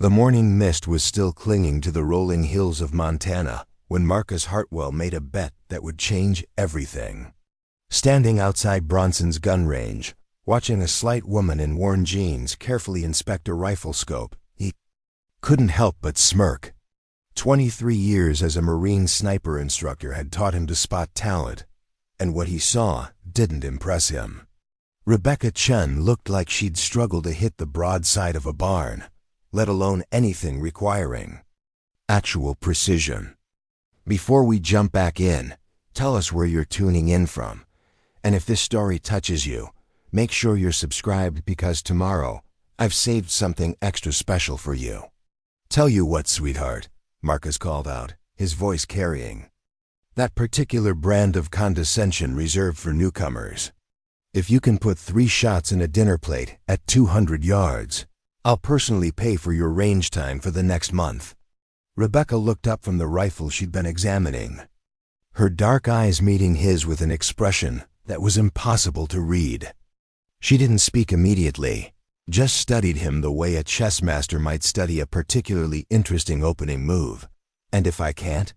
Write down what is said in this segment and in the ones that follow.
The morning mist was still clinging to the rolling hills of Montana when Marcus Hartwell made a bet that would change everything. Standing outside Bronson's gun range, watching a slight woman in worn jeans carefully inspect a rifle scope, he couldn't help but smirk. 23 years as a Marine sniper instructor had taught him to spot talent, and what he saw didn't impress him. Rebecca Chun looked like she'd struggled to hit the broad side of a barn, let alone anything requiring actual precision. Before we jump back in, tell us where you're tuning in from, and if this story touches you, make sure you're subscribed because tomorrow I've saved something extra special for you. Tell you what, sweetheart, Marcus called out, his voice carrying that particular brand of condescension reserved for newcomers. If you can put 3 shots in a dinner plate at 200 yards, I'll personally pay for your range time for the next month. Rebecca looked up from the rifle she'd been examining, her dark eyes meeting his with an expression that was impossible to read. She didn't speak immediately, just studied him the way a chess master might study a particularly interesting opening move. "And if I can't?"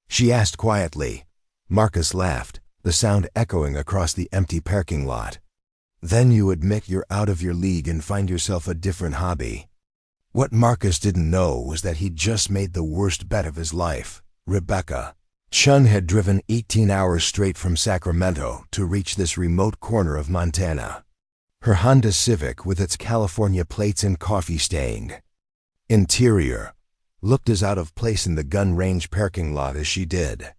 she asked quietly. Marcus laughed, the sound echoing across the empty parking lot. "Then you admit you're out of your league and find yourself a different hobby." What Marcus didn't know was that he'd just made the worst bet of his life. Rebecca Chun had driven 18 hours straight from Sacramento to reach this remote corner of Montana. Her Honda Civic, with its California plates and coffee-stained interior, looked as out of place in the gun range parking lot as she did.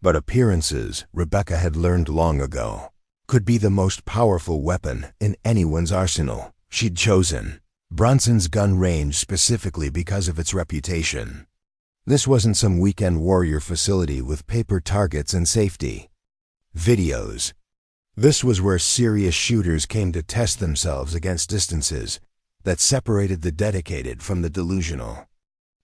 But appearances, Rebecca had learned long ago, could be the most powerful weapon in anyone's arsenal. She'd chosen Bronson's gun range specifically because of its reputation. This wasn't some weekend warrior facility with paper targets and safety videos. This was where serious shooters came to test themselves against distances that separated the dedicated from the delusional.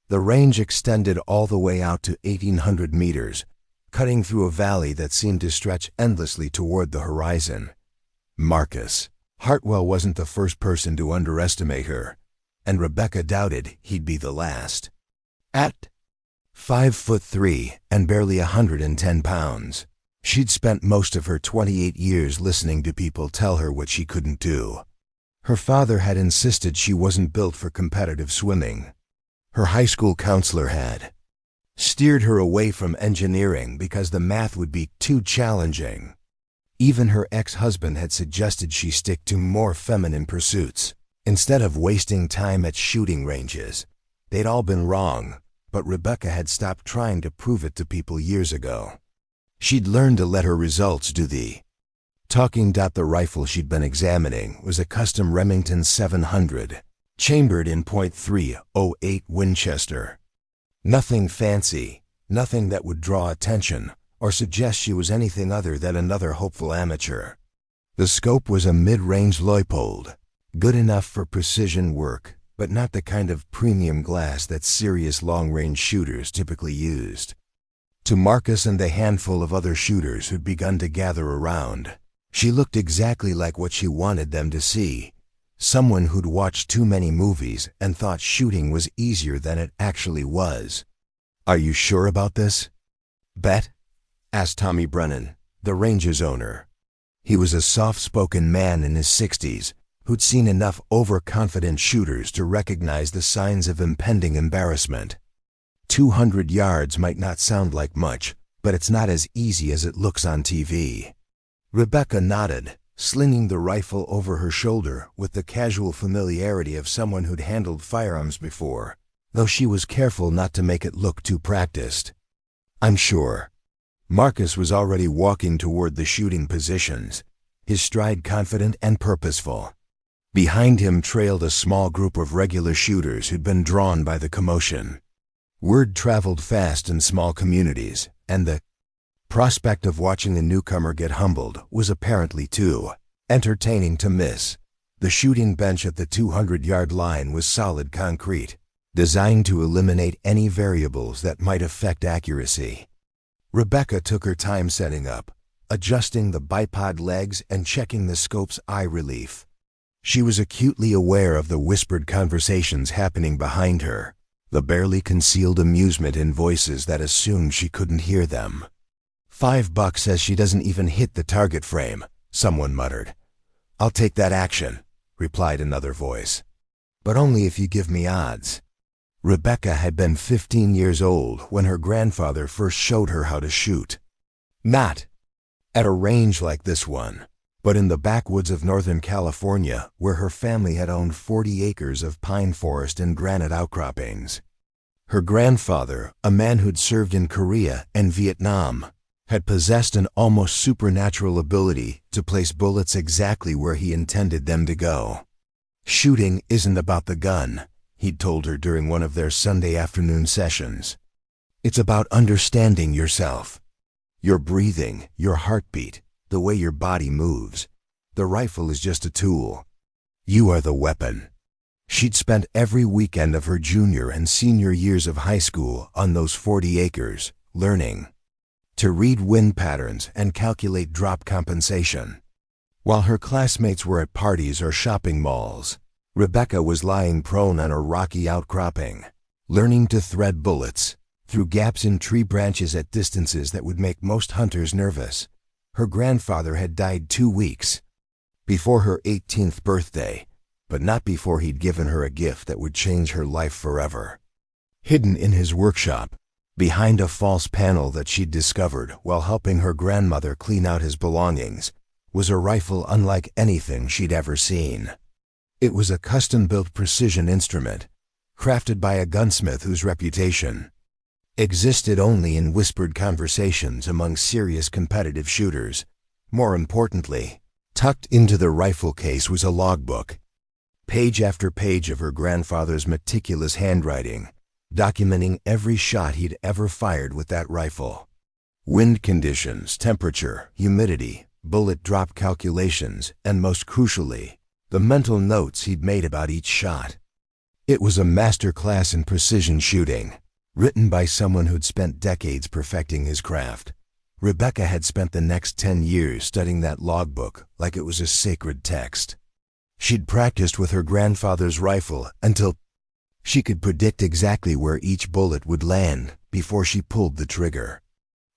The range extended all the way out to 1,800 meters, cutting through a valley that seemed to stretch endlessly toward the horizon. Marcus Hartwell wasn't the first person to underestimate her, and Rebecca doubted he'd be the last. At 5'3" and barely 110 pounds, she'd spent most of her 28 years listening to people tell her what she couldn't do. Her father had insisted she wasn't built for competitive swimming. Her high school counselor had steered her away from engineering because the math would be too challenging. Even her ex-husband had suggested she stick to more feminine pursuits instead of wasting time at shooting ranges. They'd all been wrong, but Rebecca had stopped trying to prove it to people years ago. She'd learned to let her results do the talking. The rifle she'd been examining was a custom Remington 700, chambered in .308 Winchester. Nothing fancy, nothing that would draw attention or suggest she was anything other than another hopeful amateur. The scope was a mid-range Leupold, good enough for precision work, but not the kind of premium glass that serious long-range shooters typically used. To Marcus and the handful of other shooters who'd begun to gather around, she looked exactly like what she wanted them to see. Someone who'd watched too many movies and thought shooting was easier than it actually was. "Are you sure about this bet?" asked Tommy Brennan, the range's owner. He was a soft-spoken man in his 60s who'd seen enough overconfident shooters to recognize the signs of impending embarrassment. 200 yards might not sound like much, but it's not as easy as it looks on TV. Rebecca nodded, slinging the rifle over her shoulder with the casual familiarity of someone who'd handled firearms before, though she was careful not to make it look too practiced. "I'm sure." Marcus was already walking toward the shooting positions, his stride confident and purposeful. Behind him trailed a small group of regular shooters who'd been drawn by the commotion. Word traveled fast in small communities, and the prospect of watching a newcomer get humbled was apparently too entertaining to miss. The shooting bench at the 200-yard line was solid concrete, designed to eliminate any variables that might affect accuracy. Rebecca took her time setting up, adjusting the bipod legs and checking the scope's eye relief. She was acutely aware of the whispered conversations happening behind her, the barely concealed amusement in voices that assumed she couldn't hear them. $5 says she doesn't even hit the target frame, someone muttered. I'll take that action, replied another voice. But only if you give me odds. Rebecca had been 15 years old when her grandfather first showed her how to shoot. Not at a range like this one, but in the backwoods of Northern California, where her family had owned 40 acres of pine forest and granite outcroppings. Her grandfather, a man who'd served in Korea and Vietnam, had possessed an almost supernatural ability to place bullets exactly where he intended them to go. Shooting isn't about the gun, he'd told her during one of their Sunday afternoon sessions. It's about understanding yourself. Your breathing, your heartbeat, the way your body moves. The rifle is just a tool. You are the weapon. She'd spent every weekend of her junior and senior years of high school on those 40 acres, learning to read wind patterns and calculate drop compensation. While her classmates were at parties or shopping malls, Rebecca was lying prone on a rocky outcropping, learning to thread bullets through gaps in tree branches at distances that would make most hunters nervous. Her grandfather had died 2 weeks before her 18th birthday, but not before he'd given her a gift that would change her life forever. Hidden in his workshop, behind a false panel that she'd discovered while helping her grandmother clean out his belongings, was a rifle unlike anything she'd ever seen. It was a custom-built precision instrument, crafted by a gunsmith whose reputation existed only in whispered conversations among serious competitive shooters. More importantly, tucked into the rifle case was a logbook, page after page of her grandfather's meticulous handwriting, documenting every shot he'd ever fired with that rifle. Wind conditions, temperature, humidity, bullet drop calculations, and most crucially, the mental notes he'd made about each shot. It was a master class in precision shooting, written by someone who'd spent decades perfecting his craft. Rebecca had spent the next 10 years studying that logbook like it was a sacred text. She'd practiced with her grandfather's rifle until she could predict exactly where each bullet would land before she pulled the trigger.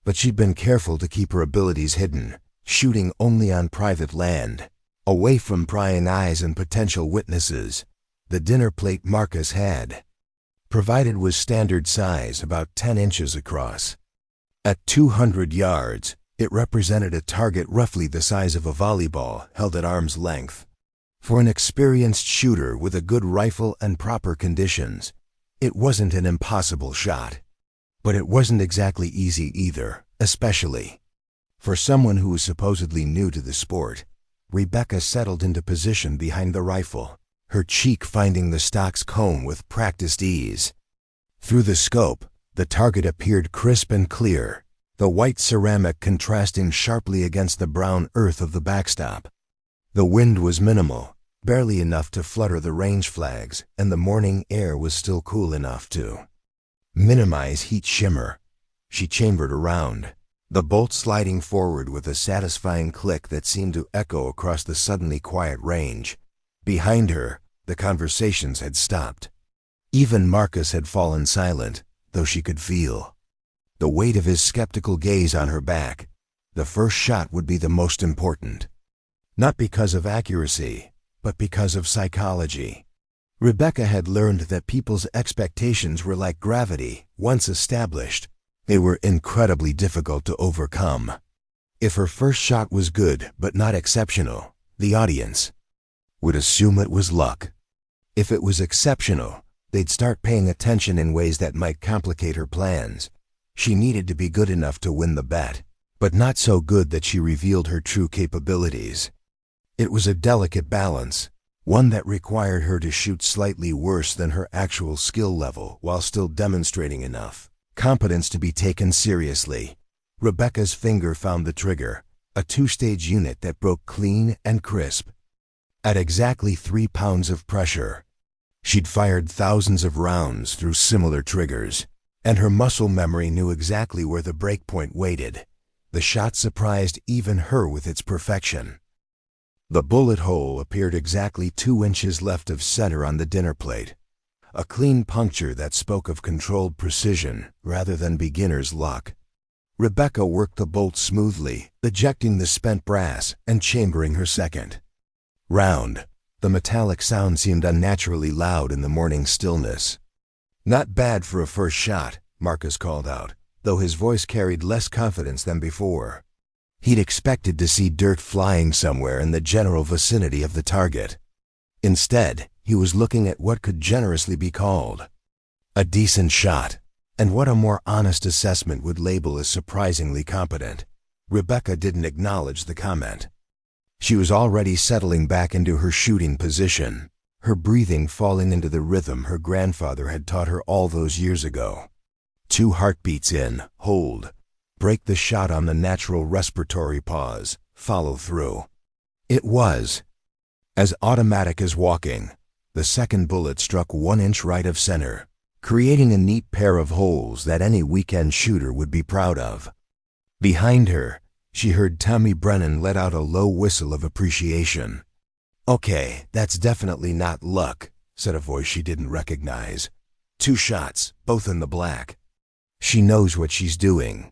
But she'd been careful to keep her abilities hidden, shooting only on private land, away from prying eyes and potential witnesses. The dinner plate Marcus had provided was standard size, about 10 inches across. At 200 yards, it represented a target roughly the size of a volleyball held at arm's length. For an experienced shooter with a good rifle and proper conditions, it wasn't an impossible shot. But it wasn't exactly easy either, especially for someone who was supposedly new to the sport. Rebecca settled into position behind the rifle, her cheek finding the stock's comb with practiced ease. Through the scope, the target appeared crisp and clear, the white ceramic contrasting sharply against the brown earth of the backstop. The wind was minimal, barely enough to flutter the range flags, and the morning air was still cool enough to minimize heat shimmer. She chambered around, the bolt sliding forward with a satisfying click that seemed to echo across the suddenly quiet range. Behind her, the conversations had stopped. Even Marcus had fallen silent, though she could feel the weight of his skeptical gaze on her back. The first shot would be the most important. Not because of accuracy, but because of psychology. Rebecca had learned that people's expectations were like gravity. Once established, they were incredibly difficult to overcome. If her first shot was good but not exceptional, the audience would assume it was luck. If it was exceptional, they'd start paying attention in ways that might complicate her plans. She needed to be good enough to win the bet, but not so good that she revealed her true capabilities. It was a delicate balance, one that required her to shoot slightly worse than her actual skill level while still demonstrating enough competence to be taken seriously. Rebecca's finger found the trigger, a 2-stage unit that broke clean and crisp. At exactly 3 pounds of pressure, she'd fired thousands of rounds through similar triggers, and her muscle memory knew exactly where the breakpoint waited. The shot surprised even her with its perfection. The bullet hole appeared exactly 2 inches left of center on the dinner plate. A clean puncture that spoke of controlled precision rather than beginner's luck. Rebecca worked the bolt smoothly, ejecting the spent brass and chambering her second round. The metallic sound seemed unnaturally loud in the morning stillness. "Not bad for a first shot," Marcus called out, though his voice carried less confidence than before. He'd expected to see dirt flying somewhere in the general vicinity of the target. Instead, he was looking at what could generously be called a decent shot, and what a more honest assessment would label as surprisingly competent. Rebecca didn't acknowledge the comment. She was already settling back into her shooting position, her breathing falling into the rhythm her grandfather had taught her all those years ago. 2 heartbeats in, hold, break the shot on the natural respiratory pause, follow through. It was as automatic as walking. The second bullet struck 1 inch right of center, creating a neat pair of holes that any weekend shooter would be proud of. Behind her, she heard Tommy Brennan let out a low whistle of appreciation. "Okay, that's definitely not luck," said a voice she didn't recognize. 2 shots, both in the black. She knows what she's doing.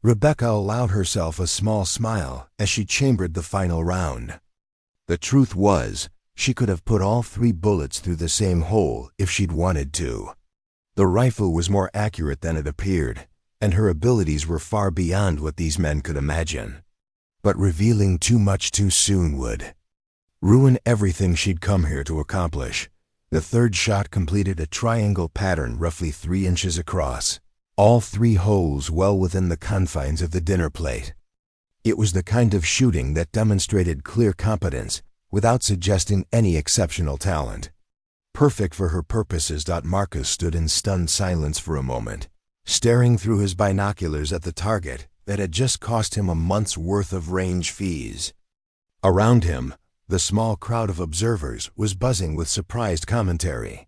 Rebecca allowed herself a small smile as she chambered the final round. The truth was, she could have put all 3 bullets through the same hole if she'd wanted to. The rifle was more accurate than it appeared, and her abilities were far beyond what these men could imagine. But revealing too much too soon would ruin everything she'd come here to accomplish. The third shot completed a triangle pattern roughly 3 inches across, all 3 holes well within the confines of the dinner plate. It was the kind of shooting that demonstrated clear competence without suggesting any exceptional talent. Perfect for her purposes. Marcus stood in stunned silence for a moment, staring through his binoculars at the target that had just cost him a month's worth of range fees. Around him, the small crowd of observers was buzzing with surprised commentary.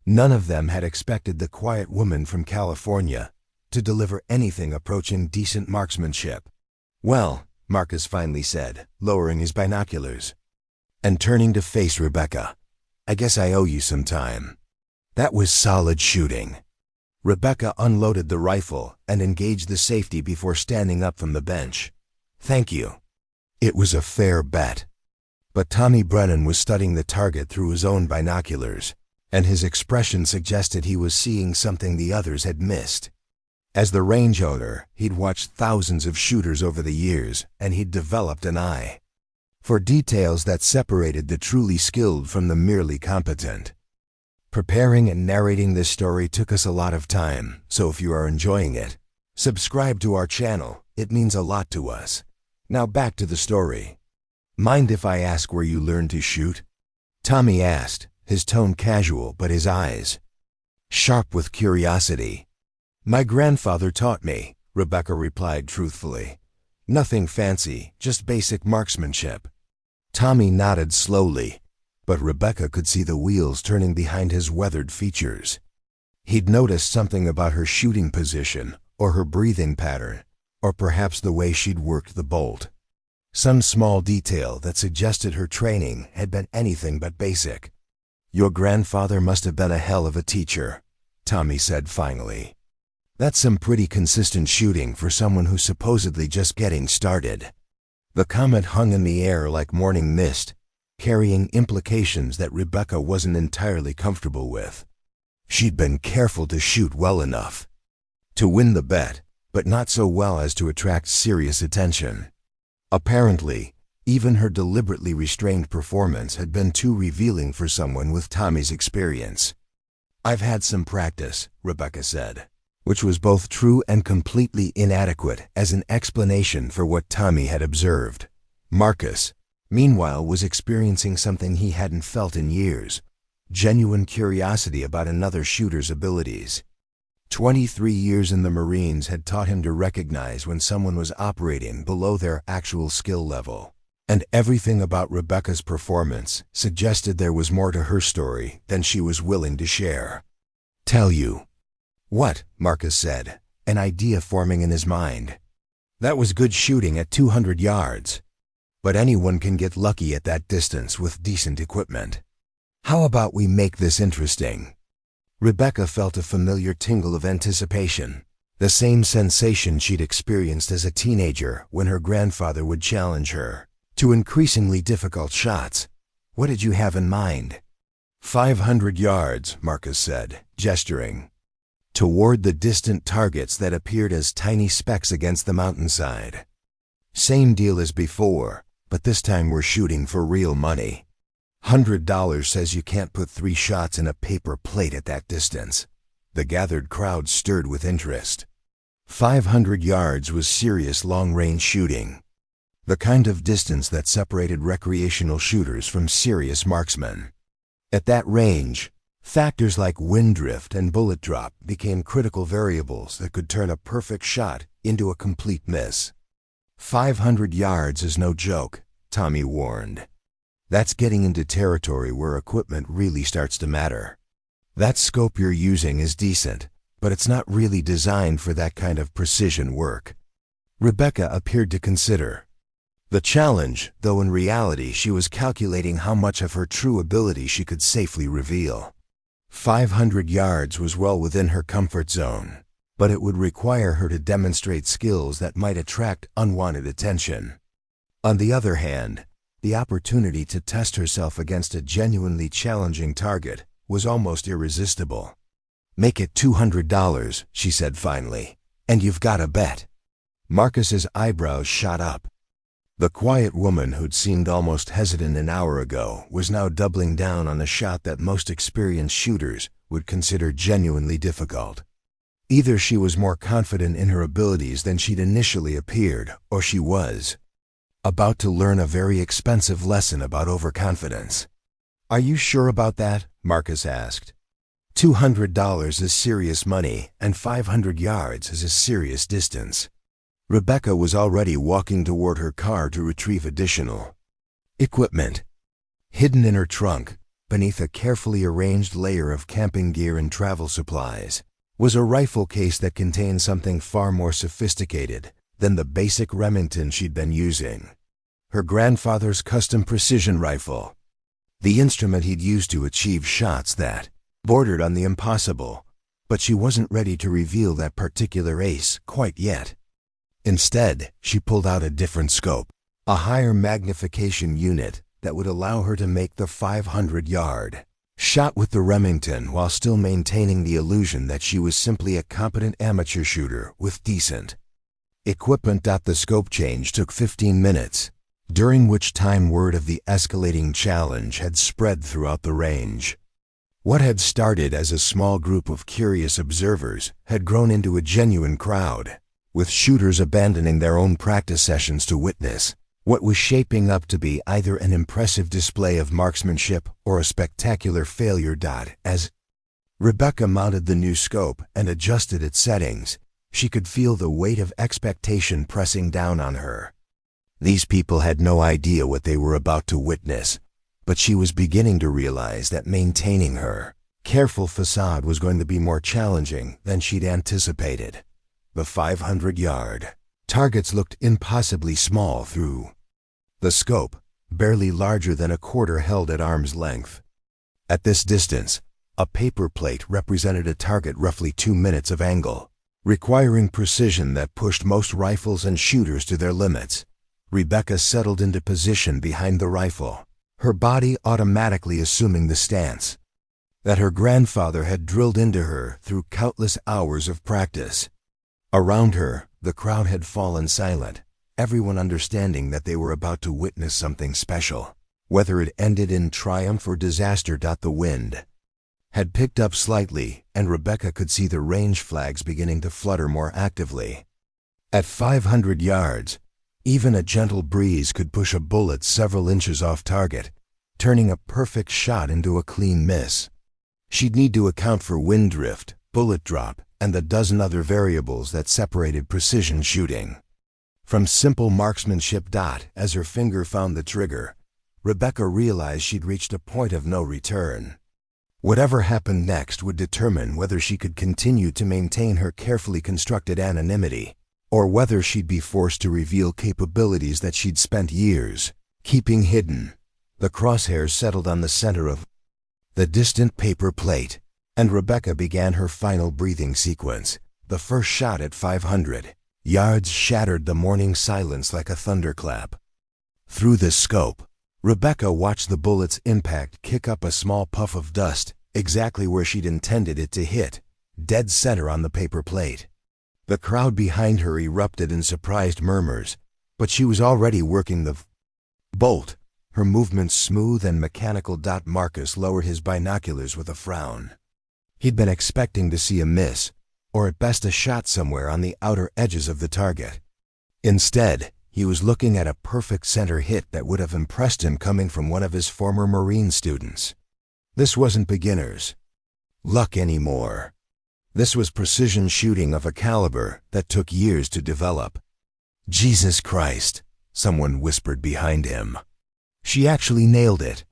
None of them had expected the quiet woman from California to deliver anything approaching decent marksmanship. "Well," Marcus finally said, lowering his binoculars and turning to face Rebecca, "I guess I owe you some time. That was solid shooting." Rebecca unloaded the rifle and engaged the safety before standing up from the bench. "Thank you. It was a fair bet." But Tommy Brennan was studying the target through his own binoculars, and his expression suggested he was seeing something the others had missed. As the range owner, he'd watched thousands of shooters over the years, and he'd developed an eye for details that separated the truly skilled from the merely competent. Preparing and narrating this story took us a lot of time, so if you are enjoying it, subscribe to our channel. It means a lot to us. Now back to the story. "Mind if I ask where you learned to shoot?" Tommy asked, his tone casual but his eyes sharp with curiosity. "My grandfather taught me," Rebecca replied truthfully. "Nothing fancy, just basic marksmanship." Tommy nodded slowly, but Rebecca could see the wheels turning behind his weathered features. He'd noticed something about her shooting position, or her breathing pattern, or perhaps the way she'd worked the bolt. Some small detail that suggested her training had been anything but basic. "Your grandfather must have been a hell of a teacher," Tommy said finally. "That's some pretty consistent shooting for someone who's supposedly just getting started." The comment hung in the air like morning mist, carrying implications that Rebecca wasn't entirely comfortable with. She'd been careful to shoot well enough to win the bet, but not so well as to attract serious attention. Apparently, even her deliberately restrained performance had been too revealing for someone with Tommy's experience. "I've had some practice," Rebecca said, which was both true and completely inadequate as an explanation for what Tommy had observed. Marcus, meanwhile, was experiencing something he hadn't felt in years: genuine curiosity about another shooter's abilities. 23 years in the Marines had taught him to recognize when someone was operating below their actual skill level, and everything about Rebecca's performance suggested there was more to her story than she was willing to share. "Tell you." "What?" Marcus said, an idea forming in his mind. "That was good shooting at 200 yards. but anyone can get lucky at that distance with decent equipment. How about we make this interesting? Rebecca felt a familiar tingle of anticipation, the same sensation she'd experienced as a teenager when her grandfather would challenge her to increasingly difficult shots. What did you have in mind? 500 yards, Marcus said, gesturing toward the distant targets that appeared as tiny specks against the mountainside. Same deal as before, but this time we're shooting for real money. $100 says you can't put 3 shots in a paper plate at that distance. The gathered crowd stirred with interest. 500 yards was serious long-range shooting, the kind of distance that separated recreational shooters from serious marksmen. At that range, factors like wind drift and bullet drop became critical variables that could turn a perfect shot into a complete miss. 500 yards is no joke, Tommy warned. That's getting into territory where equipment really starts to matter. That scope you're using is decent, but it's not really designed for that kind of precision work. Rebecca appeared to consider the challenge, though in reality she was calculating how much of her true ability she could safely reveal. 500 yards was well within her comfort zone, but it would require her to demonstrate skills that might attract unwanted attention. On the other hand, the opportunity to test herself against a genuinely challenging target was almost irresistible. Make it $200, she said finally, and you've got a bet. Marcus's eyebrows shot up. The quiet woman who'd seemed almost hesitant an hour ago was now doubling down on a shot that most experienced shooters would consider genuinely difficult. Either she was more confident in her abilities than she'd initially appeared, or she was about to learn a very expensive lesson about overconfidence. Are you sure about that? Marcus asked. $200 is serious money, and 500 yards is a serious distance. Rebecca was already walking toward her car to retrieve additional equipment. Hidden in her trunk, beneath a carefully arranged layer of camping gear and travel supplies, was a rifle case that contained something far more sophisticated than the basic Remington she'd been using. Her grandfather's custom precision rifle, the instrument he'd used to achieve shots that bordered on the impossible, but she wasn't ready to reveal that particular ace quite yet. Instead, she pulled out a different scope, a higher magnification unit that would allow her to make the 500-yard shot with the Remington while still maintaining the illusion that she was simply a competent amateur shooter with decent equipment. The scope change took 15 minutes, during which time word of the escalating challenge had spread throughout the range. What had started as a small group of curious observers had grown into a genuine crowd, with shooters abandoning their own practice sessions to witness what was shaping up to be either an impressive display of marksmanship or a spectacular failure. As Rebecca mounted the new scope and adjusted its settings, she could feel the weight of expectation pressing down on her. These people had no idea what they were about to witness, but she was beginning to realize that maintaining her careful facade was going to be more challenging than she'd anticipated. The 500-yard targets looked impossibly small through the scope, barely larger than a quarter held at arm's length. At this distance, a paper plate represented a target roughly 2 minutes of angle, requiring precision that pushed most rifles and shooters to their limits. Rebecca settled into position behind the rifle, her body automatically assuming the stance that her grandfather had drilled into her through countless hours of practice. Around her, the crowd had fallen silent, everyone understanding that they were about to witness something special. Whether it ended in triumph or disaster. The wind had picked up slightly, and Rebecca could see the range flags beginning to flutter more actively. At 500 yards, even a gentle breeze could push a bullet several inches off target, turning a perfect shot into a clean miss. She'd need to account for wind drift, bullet drop, and the dozen other variables that separated precision shooting from simple marksmanship. As her finger found the trigger, Rebecca realized she'd reached a point of no return. Whatever happened next would determine whether she could continue to maintain her carefully constructed anonymity or whether she'd be forced to reveal capabilities that she'd spent years keeping hidden. The crosshairs settled on the center of the distant paper plate, and Rebecca began her final breathing sequence. The first shot at 500 yards shattered the morning silence like a thunderclap. Through the scope, Rebecca watched the bullet's impact kick up a small puff of dust, exactly where she'd intended it to hit, dead center on the paper plate. The crowd behind her erupted in surprised murmurs, but she was already working the bolt, her movements smooth and mechanical. Marcus lowered his binoculars with a frown. He'd been expecting to see a miss, or at best a shot somewhere on the outer edges of the target. Instead, he was looking at a perfect center hit that would have impressed him coming from one of his former Marine students. This wasn't beginner's luck anymore. This was precision shooting of a caliber that took years to develop. "Jesus Christ," someone whispered behind him. "She actually nailed it."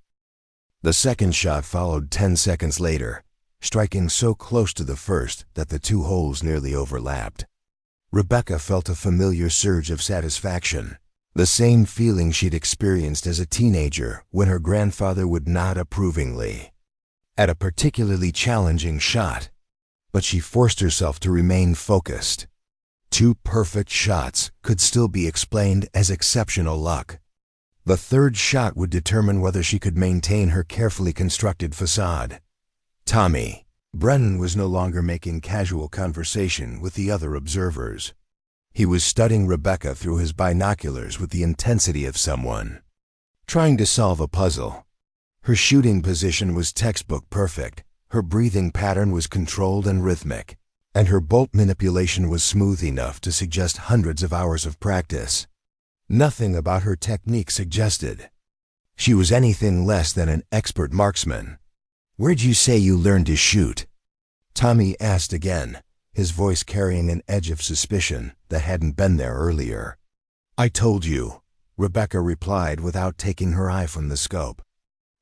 The second shot followed 10 seconds later, striking so close to the first that the two holes nearly overlapped. Rebecca felt a familiar surge of satisfaction, the same feeling she'd experienced as a teenager when her grandfather would nod approvingly at a particularly challenging shot. But she forced herself to remain focused. 2 perfect shots could still be explained as exceptional luck. The third shot would determine whether she could maintain her carefully constructed facade. Tommy Brennan was no longer making casual conversation with the other observers. He was studying Rebecca through his binoculars with the intensity of someone trying to solve a puzzle. Her shooting position was textbook perfect, her breathing pattern was controlled and rhythmic, and her bolt manipulation was smooth enough to suggest hundreds of hours of practice. Nothing about her technique suggested she was anything less than an expert marksman. "Where'd you say you learned to shoot?" Tommy asked again, his voice carrying an edge of suspicion that hadn't been there earlier. "I told you," Rebecca replied without taking her eye from the scope.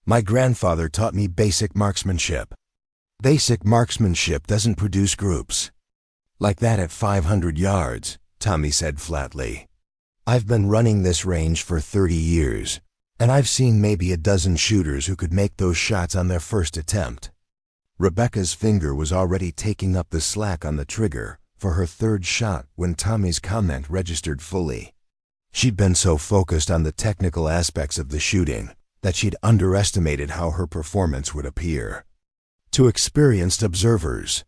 "My grandfather taught me basic marksmanship." "Basic marksmanship doesn't produce groups like that at 500 yards, Tommy said flatly. "I've been running this range for 30 years, and I've seen maybe a dozen shooters who could make those shots on their first attempt." Rebecca's finger was already taking up the slack on the trigger for her third shot when Tommy's comment registered fully. She'd been so focused on the technical aspects of the shooting that she'd underestimated how her performance would appear to experienced observers.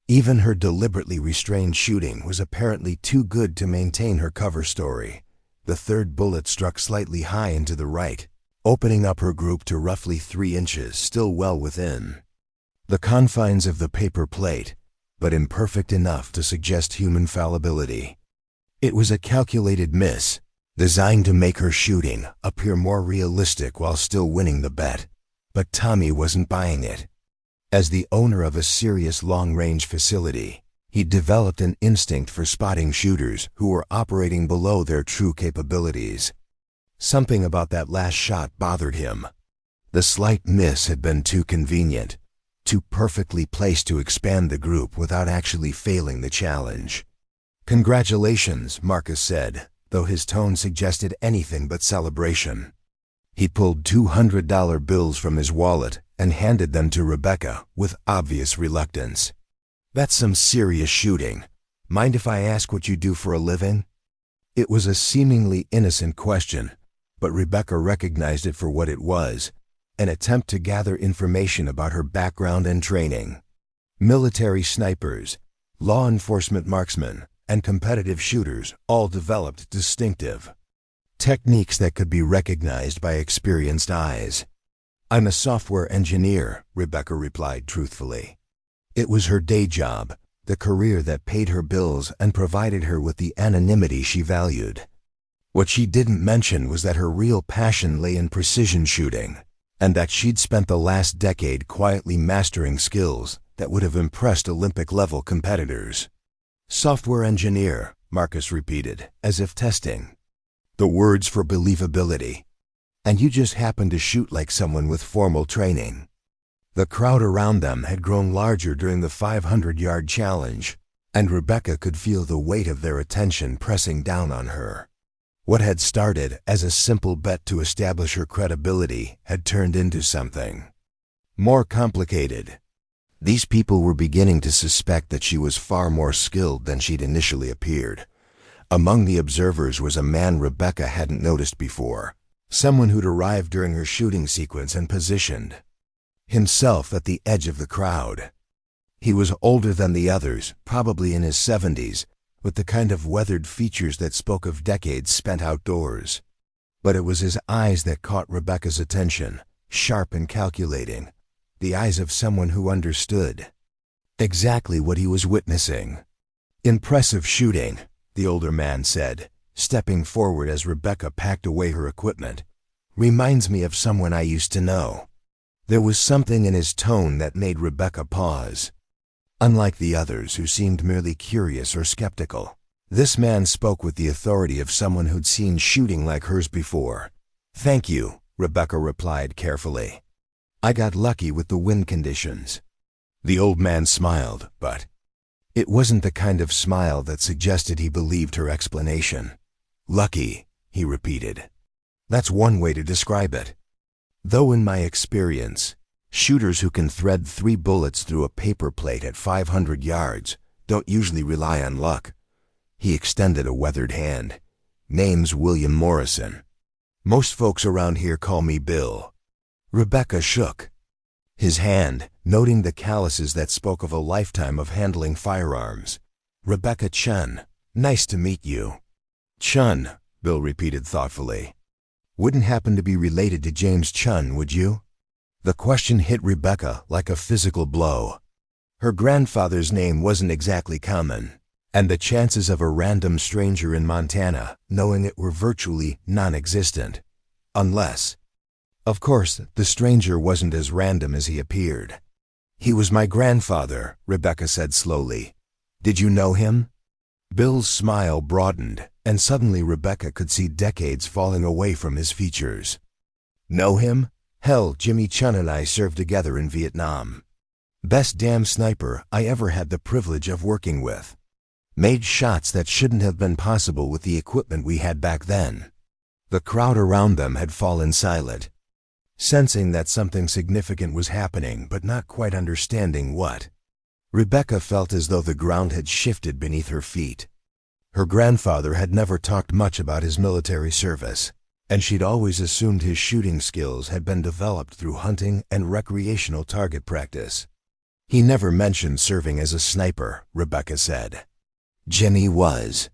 Even her deliberately restrained shooting was apparently too good to maintain her cover story. The third bullet struck slightly high into the right, opening up her group to roughly 3 inches, still well within the confines of the paper plate, but imperfect enough to suggest human fallibility. It was a calculated miss, designed to make her shooting appear more realistic while still winning the bet. But Tommy wasn't buying it. As the owner of a serious long-range facility, he'd developed an instinct for spotting shooters who were operating below their true capabilities. Something about that last shot bothered him. The slight miss had been too convenient, too perfectly placed to expand the group without actually failing the challenge. "Congratulations," Marcus said, though his tone suggested anything but celebration. He pulled $200 bills from his wallet and handed them to Rebecca with obvious reluctance. "That's some serious shooting. Mind if I ask what you do for a living?" It was a seemingly innocent question, but Rebecca recognized it for what it was, an attempt to gather information about her background and training. Military snipers, law enforcement marksmen, and competitive shooters all developed distinctive techniques that could be recognized by experienced eyes. "I'm a software engineer," Rebecca replied truthfully. It was her day job, the career that paid her bills and provided her with the anonymity she valued. What she didn't mention was that her real passion lay in precision shooting, and that she'd spent the last decade quietly mastering skills that would have impressed Olympic-level competitors. "Software engineer," Marcus repeated, as if testing the words for believability. "And you just happen to shoot like someone with formal training." The crowd around them had grown larger during the 500-yard challenge, and Rebecca could feel the weight of their attention pressing down on her. What had started as a simple bet to establish her credibility had turned into something more complicated. These people were beginning to suspect that she was far more skilled than she'd initially appeared. Among the observers was a man Rebecca hadn't noticed before, someone who'd arrived during her shooting sequence and positioned himself at the edge of the crowd. He was older than the others, probably in his 70s, with the kind of weathered features that spoke of decades spent outdoors. But it was his eyes that caught Rebecca's attention, sharp and calculating, the eyes of someone who understood exactly what he was witnessing. "Impressive shooting," the older man said, stepping forward as Rebecca packed away her equipment. "Reminds me of someone I used to know." There was something in his tone that made Rebecca pause. Unlike the others who seemed merely curious or skeptical, this man spoke with the authority of someone who'd seen shooting like hers before. "Thank you," Rebecca replied carefully. "I got lucky with the wind conditions." The old man smiled, but it wasn't the kind of smile that suggested he believed her explanation. "Lucky," he repeated. "That's one way to describe it. Though in my experience, shooters who can thread 3 bullets through a paper plate at 500 yards don't usually rely on luck." He extended a weathered hand. "Name's William Morrison. Most folks around here call me Bill." Rebecca shook his hand, noting the calluses that spoke of a lifetime of handling firearms. "Rebecca Chun, nice to meet you." "Chun," Bill repeated thoughtfully. "Wouldn't happen to be related to James Chun, would you?" The question hit Rebecca like a physical blow. Her grandfather's name wasn't exactly common, and the chances of a random stranger in Montana knowing it were virtually non-existent. Unless, of course, the stranger wasn't as random as he appeared. "He was my grandfather," Rebecca said slowly. "Did you know him?" Bill's smile broadened, and suddenly Rebecca could see decades falling away from his features. "Know him? Hell, Jimmy Chun and I served together in Vietnam. Best damn sniper I ever had the privilege of working with. Made shots that shouldn't have been possible with the equipment we had back then." The crowd around them had fallen silent, sensing that something significant was happening but not quite understanding what. Rebecca felt as though the ground had shifted beneath her feet. Her grandfather had never talked much about his military service, and she'd always assumed his shooting skills had been developed through hunting and recreational target practice. "He never mentioned serving as a sniper," Rebecca said. "Jimmy was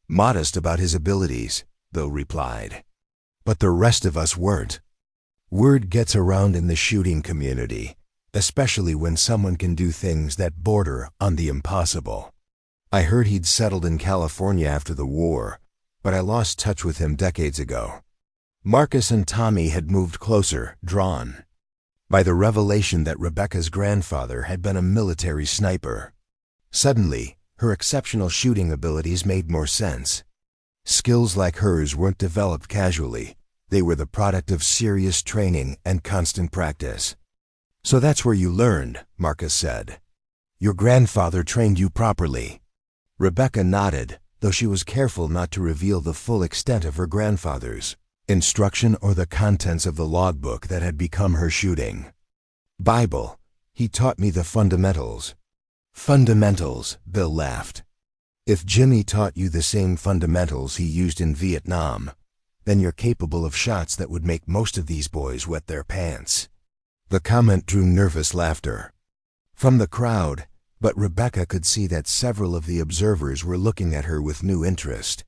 modest about his abilities," Bill replied. "But the rest of us weren't. Word gets around in the shooting community, especially when someone can do things that border on the impossible. I heard he'd settled in California after the war, but I lost touch with him decades ago." Marcus and Tommy had moved closer, drawn by the revelation that Rebecca's grandfather had been a military sniper. Suddenly, her exceptional shooting abilities made more sense. Skills like hers weren't developed casually. They were the product of serious training and constant practice. "So that's where you learned," Marcus said. "Your grandfather trained you properly." Rebecca nodded, though she was careful not to reveal the full extent of her grandfather's instruction or the contents of the logbook that had become her shooting Bible. "He taught me the fundamentals." "Fundamentals," Bill laughed. "If Jimmy taught you the same fundamentals he used in Vietnam, then you're capable of shots that would make most of these boys wet their pants." The comment drew nervous laughter from the crowd, but Rebecca could see that several of the observers were looking at her with new interest.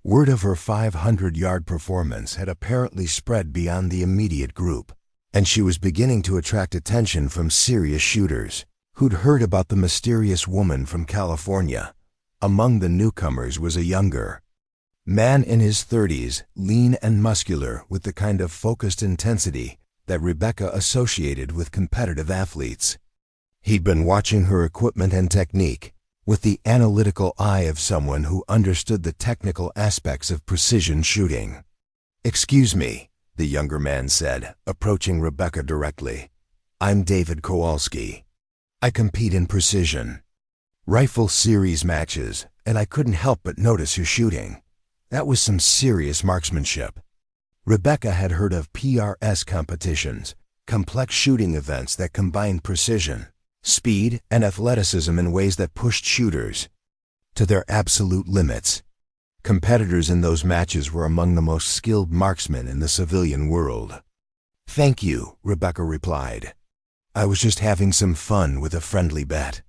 Word of her 500-yard performance had apparently spread beyond the immediate group, and she was beginning to attract attention from serious shooters who'd heard about the mysterious woman from California. Among the newcomers was a younger man in his 30s, lean and muscular with the kind of focused intensity that Rebecca associated with competitive athletes. He'd been watching her equipment and technique with the analytical eye of someone who understood the technical aspects of precision shooting. "Excuse me," the younger man said, approaching Rebecca directly. "I'm David Kowalski. I compete in precision." Rifle series matches, and I couldn't help but notice your shooting. That was some serious marksmanship. Rebecca had heard of PRS competitions, complex shooting events that combined precision, speed, and athleticism in ways that pushed shooters to their absolute limits. Competitors in those matches were among the most skilled marksmen in the civilian world. "Thank you," Rebecca replied. "I was just having some fun with a friendly bet."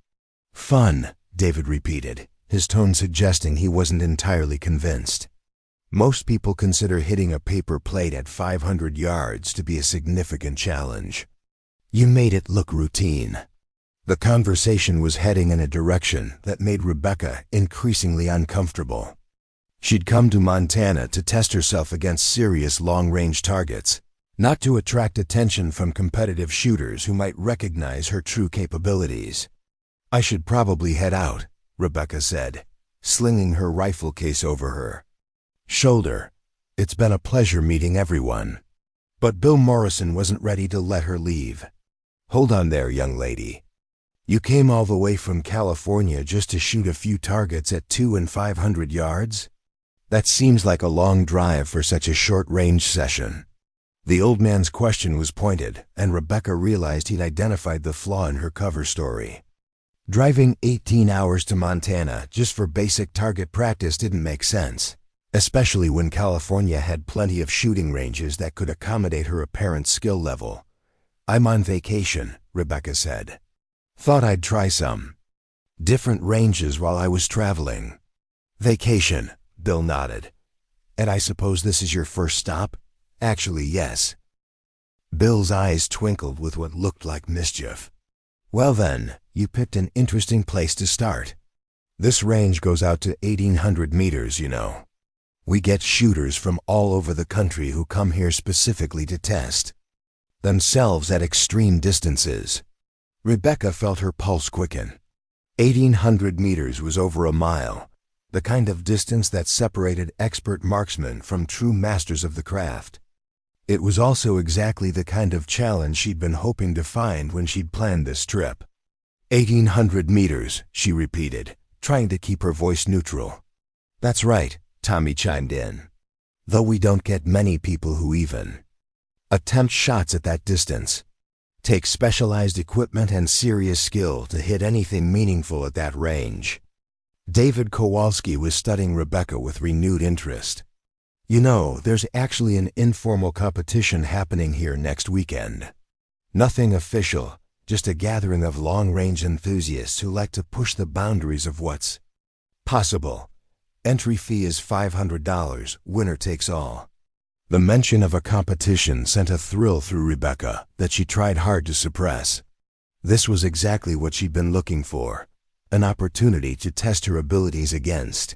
"Fun," David repeated, his tone suggesting he wasn't entirely convinced. Most people consider hitting a paper plate at 500 yards to be a significant challenge. You made it look routine. The conversation was heading in a direction that made Rebecca increasingly uncomfortable. She'd come to Montana to test herself against serious long-range targets, not to attract attention from competitive shooters who might recognize her true capabilities. "I should probably head out," Rebecca said, slinging her rifle case over her shoulder. "It's been a pleasure meeting everyone." But Bill Morrison wasn't ready to let her leave. "Hold on there, young lady. You came all the way from California just to shoot a few targets at 200 and 500 yards? That seems like a long drive for such a short-range session." The old man's question was pointed, and Rebecca realized he'd identified the flaw in her cover story. Driving 18 hours to Montana just for basic target practice didn't make sense, especially when California had plenty of shooting ranges that could accommodate her apparent skill level. "I'm on vacation," Rebecca said. "Thought I'd try some different ranges while I was traveling." "Vacation," Bill nodded. "And I suppose this is your first stop?" "Actually, yes." Bill's eyes twinkled with what looked like mischief. "Well then, you picked an interesting place to start. This range goes out to 1,800 meters, you know. We get shooters from all over the country who come here specifically to test themselves at extreme distances." Rebecca felt her pulse quicken. 1,800 meters was over a mile, the kind of distance that separated expert marksmen from true masters of the craft. It was also exactly the kind of challenge she'd been hoping to find when she'd planned this trip. 1,800 meters, she repeated, trying to keep her voice neutral. "That's right," Tommy chimed in. "Though we don't get many people who even attempt shots at that distance. Take specialized equipment and serious skill to hit anything meaningful at that range." David Kowalski was studying Rebecca with renewed interest. "You know, there's actually an informal competition happening here next weekend. Nothing official, just a gathering of long-range enthusiasts who like to push the boundaries of what's possible. Entry fee is $500, winner takes all." The mention of a competition sent a thrill through Rebecca that she tried hard to suppress. This was exactly what she'd been looking for, an opportunity to test her abilities against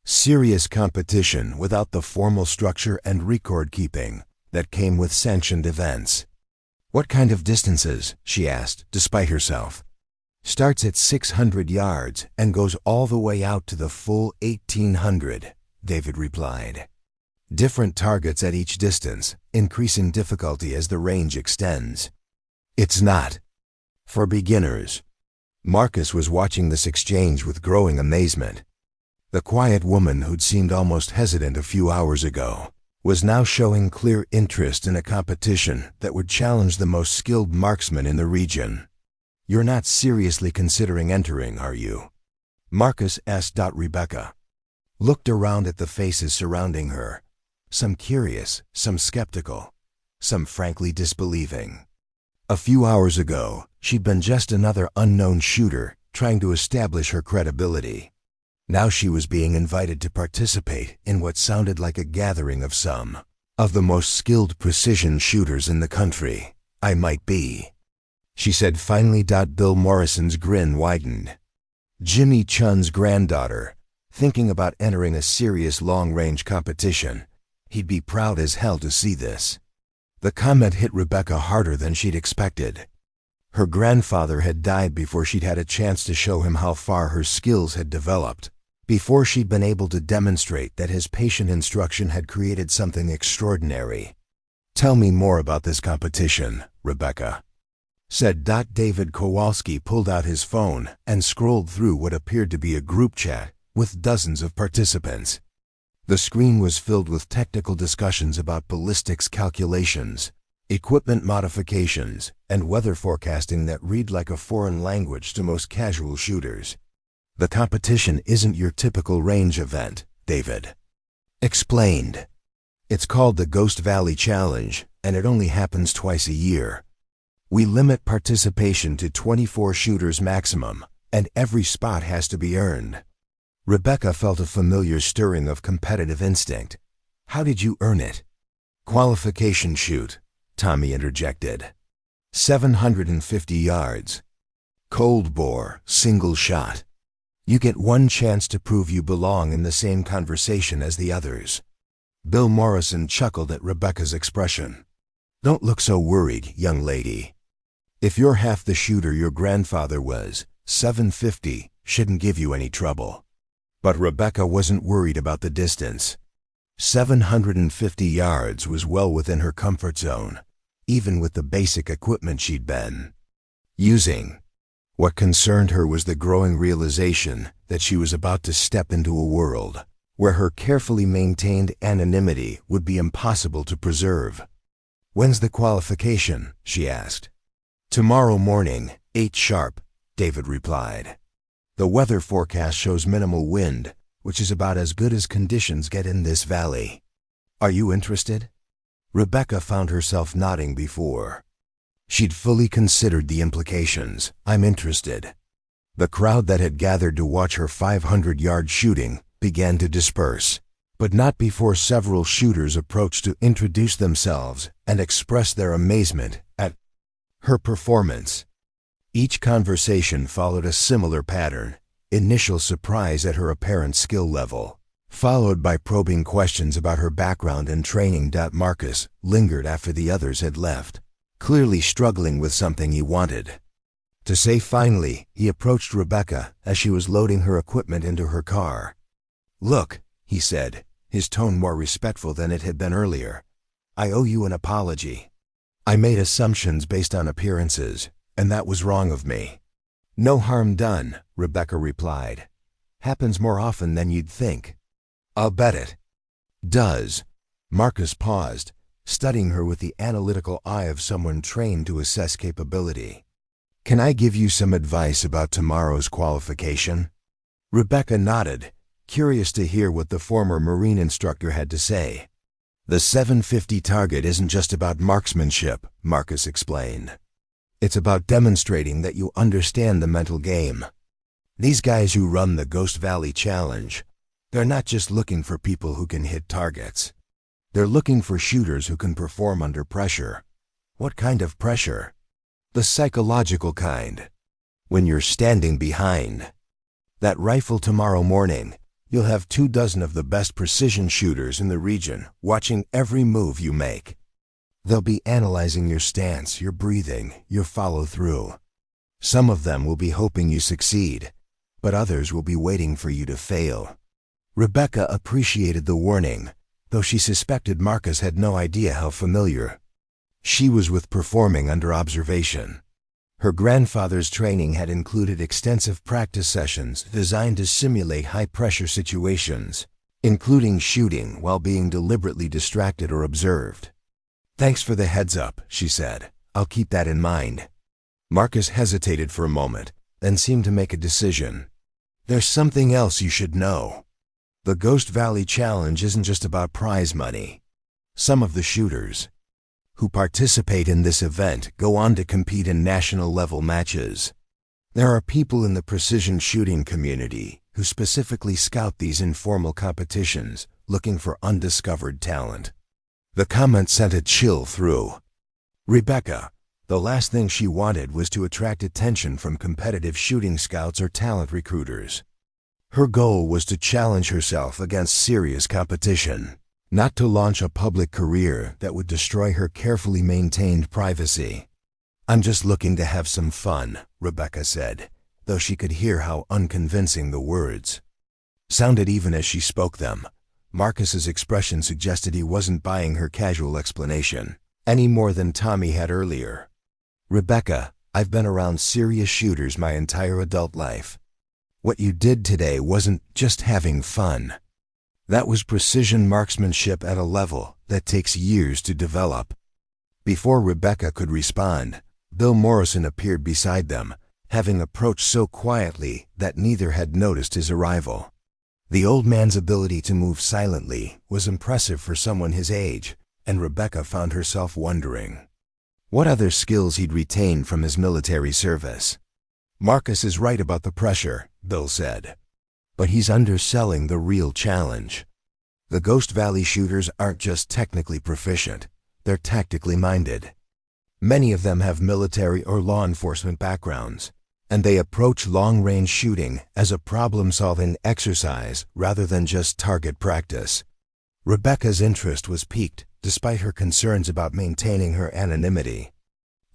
serious competition without the formal structure and record-keeping that came with sanctioned events. "What kind of distances?" she asked, despite herself. "Starts at 600 yards and goes all the way out to the full 1,800, David replied. "Different targets at each distance, increasing difficulty as the range extends. It's not for beginners." Marcus was watching this exchange with growing amazement. The quiet woman who'd seemed almost hesitant a few hours ago was now showing clear interest in a competition that would challenge the most skilled marksmen in the region. "You're not seriously considering entering, are you?" Marcus asked. Rebecca looked around at the faces surrounding her, some curious, some skeptical, some frankly disbelieving. A few hours ago, she'd been just another unknown shooter trying to establish her credibility. Now she was being invited to participate in what sounded like a gathering of some of the most skilled precision shooters in the country. "I might be," she said finally. Bill Morrison's grin widened. Jimmy Chun's granddaughter, thinking about entering a serious long-range competition. He'd be proud as hell to see this. The comment hit Rebecca harder than she'd expected. Her grandfather had died before she'd had a chance to show him how far her skills had developed, before she'd been able to demonstrate that his patient instruction had created something extraordinary. "Tell me more about this competition, Rebecca." said. David Kowalski pulled out his phone and scrolled through what appeared to be a group chat with dozens of participants. The screen was filled with technical discussions about ballistics calculations, equipment modifications, and weather forecasting that read like a foreign language to most casual shooters. "The competition isn't your typical range event," David explained. "It's called the Ghost Valley Challenge, and it only happens twice a year. We limit participation to 24 shooters maximum, and every spot has to be earned." Rebecca felt a familiar stirring of competitive instinct. "How did you earn it?" "Qualification shoot," Tommy interjected. 750 yards. Cold bore, single shot. You get one chance to prove you belong in the same conversation as the others. Bill Morrison chuckled at Rebecca's expression. "Don't look so worried, young lady. If you're half the shooter your grandfather was, 750 shouldn't give you any trouble." But Rebecca wasn't worried about the distance. 750 yards was well within her comfort zone, even with the basic equipment she'd been using. What concerned her was the growing realization that she was about to step into a world where her carefully maintained anonymity would be impossible to preserve. "When's the qualification?" she asked. "Tomorrow morning, 8 sharp," David replied. "The weather forecast shows minimal wind, which is about as good as conditions get in this valley. Are you interested?" Rebecca found herself nodding before she'd fully considered the implications. "I'm interested." The crowd that had gathered to watch her 500-yard shooting began to disperse, but not before several shooters approached to introduce themselves and express their amazement at her performance. Each conversation followed a similar pattern: initial surprise at her apparent skill level, followed by probing questions about her background and training. Marcus lingered after the others had left, clearly struggling with something he wanted to say. Finally, he approached Rebecca as she was loading her equipment into her car. "Look," he said, his tone more respectful than it had been earlier. "I owe you an apology. I made assumptions based on appearances, and that was wrong of me." "No harm done," Rebecca replied. "Happens more often than you'd think." "I'll bet it does." Marcus paused, studying her with the analytical eye of someone trained to assess capability. "Can I give you some advice about tomorrow's qualification?" Rebecca nodded, curious to hear what the former Marine instructor had to say. "The 750 target isn't just about marksmanship," Marcus explained. "It's about demonstrating that you understand the mental game. These guys who run the Ghost Valley Challenge, they're not just looking for people who can hit targets. They're looking for shooters who can perform under pressure." "What kind of pressure?" "The psychological kind. When you're standing behind that rifle tomorrow morning, you'll have 24 of the best precision shooters in the region watching every move you make. They'll be analyzing your stance, your breathing, your follow-through. Some of them will be hoping you succeed, but others will be waiting for you to fail." Rebecca appreciated the warning, though she suspected Marcus had no idea how familiar she was with performing under observation. Her grandfather's training had included extensive practice sessions designed to simulate high-pressure situations, including shooting while being deliberately distracted or observed. "Thanks for the heads-up," she said. "I'll keep that in mind." Marcus hesitated for a moment, then seemed to make a decision. "There's something else you should know. The Ghost Valley Challenge isn't just about prize money. Some of the shooters who participate in this event go on to compete in national-level matches. There are people in the precision shooting community who specifically scout these informal competitions, looking for undiscovered talent." The comment sent a chill through Rebecca. The last thing she wanted was to attract attention from competitive shooting scouts or talent recruiters. Her goal was to challenge herself against serious competition, not to launch a public career that would destroy her carefully maintained privacy. "I'm just looking to have some fun," Rebecca said, though she could hear how unconvincing the words sounded even as she spoke them. Marcus's expression suggested he wasn't buying her casual explanation, any more than Tommy had earlier. "Rebecca, I've been around serious shooters my entire adult life. What you did today wasn't just having fun. That was precision marksmanship at a level that takes years to develop." Before Rebecca could respond, Bill Morrison appeared beside them, having approached so quietly that neither had noticed his arrival. The old man's ability to move silently was impressive for someone his age, and Rebecca found herself wondering what other skills he'd retained from his military service. "Marcus is right about the pressure," Bill said. "But he's underselling the real challenge. The Ghost Valley shooters aren't just technically proficient, they're tactically minded. Many of them have military or law enforcement backgrounds, and they approach long-range shooting as a problem-solving exercise rather than just target practice." Rebecca's interest was piqued despite her concerns about maintaining her anonymity.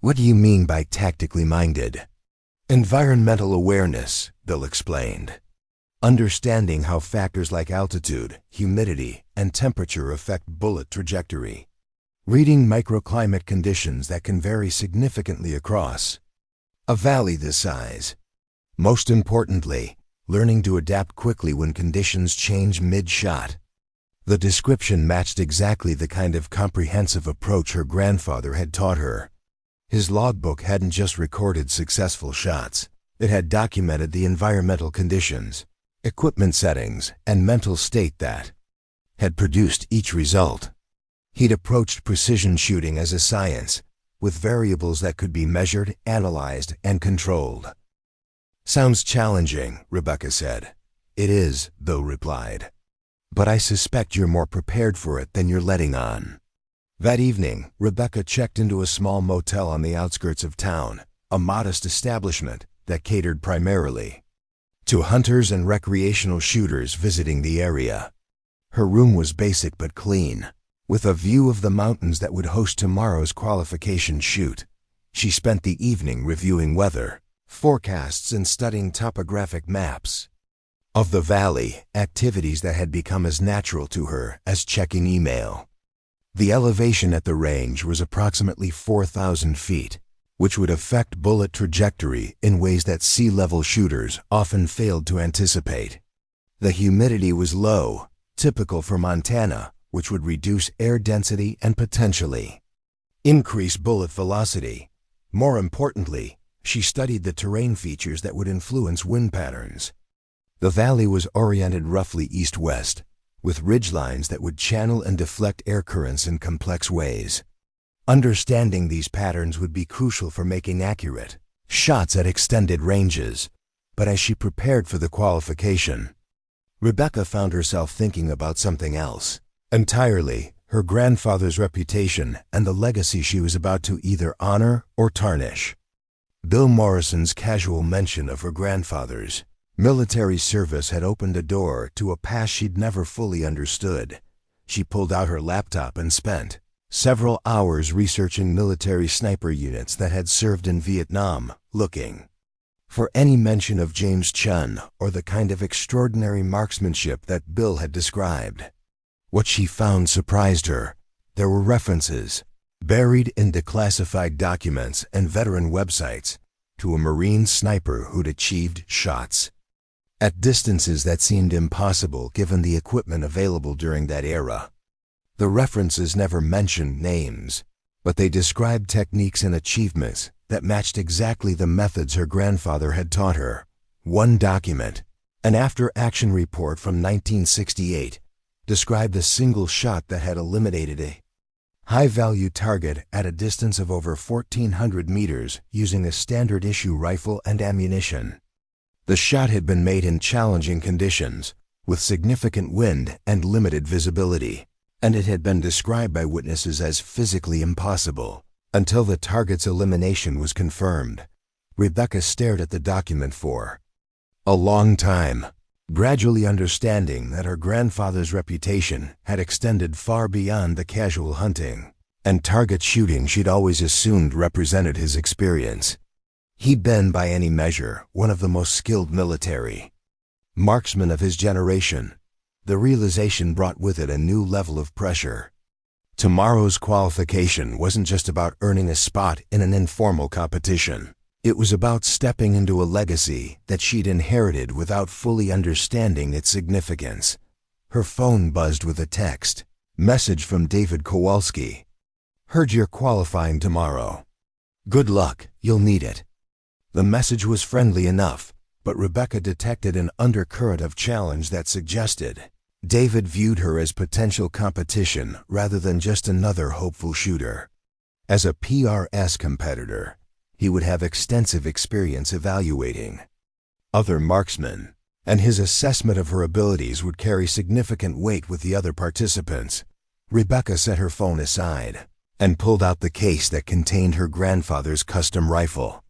"What do you mean by tactically minded?" "Environmental awareness," Bill explained. "Understanding how factors like altitude, humidity, and temperature affect bullet trajectory. Reading microclimate conditions that can vary significantly across a valley this size. Most importantly, learning to adapt quickly when conditions change mid-shot." The description matched exactly the kind of comprehensive approach her grandfather had taught her. His logbook hadn't just recorded successful shots. It had documented the environmental conditions, equipment settings, and mental state that had produced each result. He'd approached precision shooting as a science, with variables that could be measured, analyzed, and controlled. "Sounds challenging," Rebecca said. "It is," Bill replied. "But I suspect you're more prepared for it than you're letting on." That evening, Rebecca checked into a small motel on the outskirts of town, a modest establishment that catered primarily to hunters and recreational shooters visiting the area. Her room was basic but clean, with a view of the mountains that would host tomorrow's qualification shoot. She spent the evening reviewing weather forecasts and studying topographic maps of the valley, activities that had become as natural to her as checking email. The elevation at the range was approximately 4,000 feet, which would affect bullet trajectory in ways that sea-level shooters often failed to anticipate. The humidity was low, typical for Montana, which would reduce air density and potentially increase bullet velocity. More importantly, she studied the terrain features that would influence wind patterns. The valley was oriented roughly east-west, with ridgelines that would channel and deflect air currents in complex ways. Understanding these patterns would be crucial for making accurate shots at extended ranges. But as she prepared for the qualification, Rebecca found herself thinking about something else entirely: her grandfather's reputation and the legacy she was about to either honor or tarnish. Bill Morrison's casual mention of her grandfather's military service had opened a door to a past she'd never fully understood. She pulled out her laptop and spent several hours researching military sniper units that had served in Vietnam, looking for any mention of James Chun or the kind of extraordinary marksmanship that Bill had described. What she found surprised her. There were references, buried in declassified documents and veteran websites, to a Marine sniper who'd achieved shots at distances that seemed impossible given the equipment available during that era. The references never mentioned names, but they described techniques and achievements that matched exactly the methods her grandfather had taught her. One document, an after-action report from 1968, described a single shot that had eliminated a high-value target at a distance of over 1,400 meters using a standard-issue rifle and ammunition. The shot had been made in challenging conditions, with significant wind and limited visibility, and it had been described by witnesses as physically impossible until the target's elimination was confirmed. Rebecca stared at the document for a long time, gradually understanding that her grandfather's reputation had extended far beyond the casual hunting and target shooting she'd always assumed represented his experience. He'd been, by any measure, one of the most skilled military marksmen of his generation. The realization brought with it a new level of pressure. Tomorrow's qualification wasn't just about earning a spot in an informal competition. It was about stepping into a legacy that she'd inherited without fully understanding its significance. Her phone buzzed with a text. Message from David Kowalski. Heard you're qualifying tomorrow. Good luck, you'll need it. The message was friendly enough, but Rebecca detected an undercurrent of challenge that suggested David viewed her as potential competition rather than just another hopeful shooter. As a PRS competitor, he would have extensive experience evaluating other marksmen, and his assessment of her abilities would carry significant weight with the other participants. Rebecca set her phone aside and pulled out the case that contained her grandfather's custom rifle.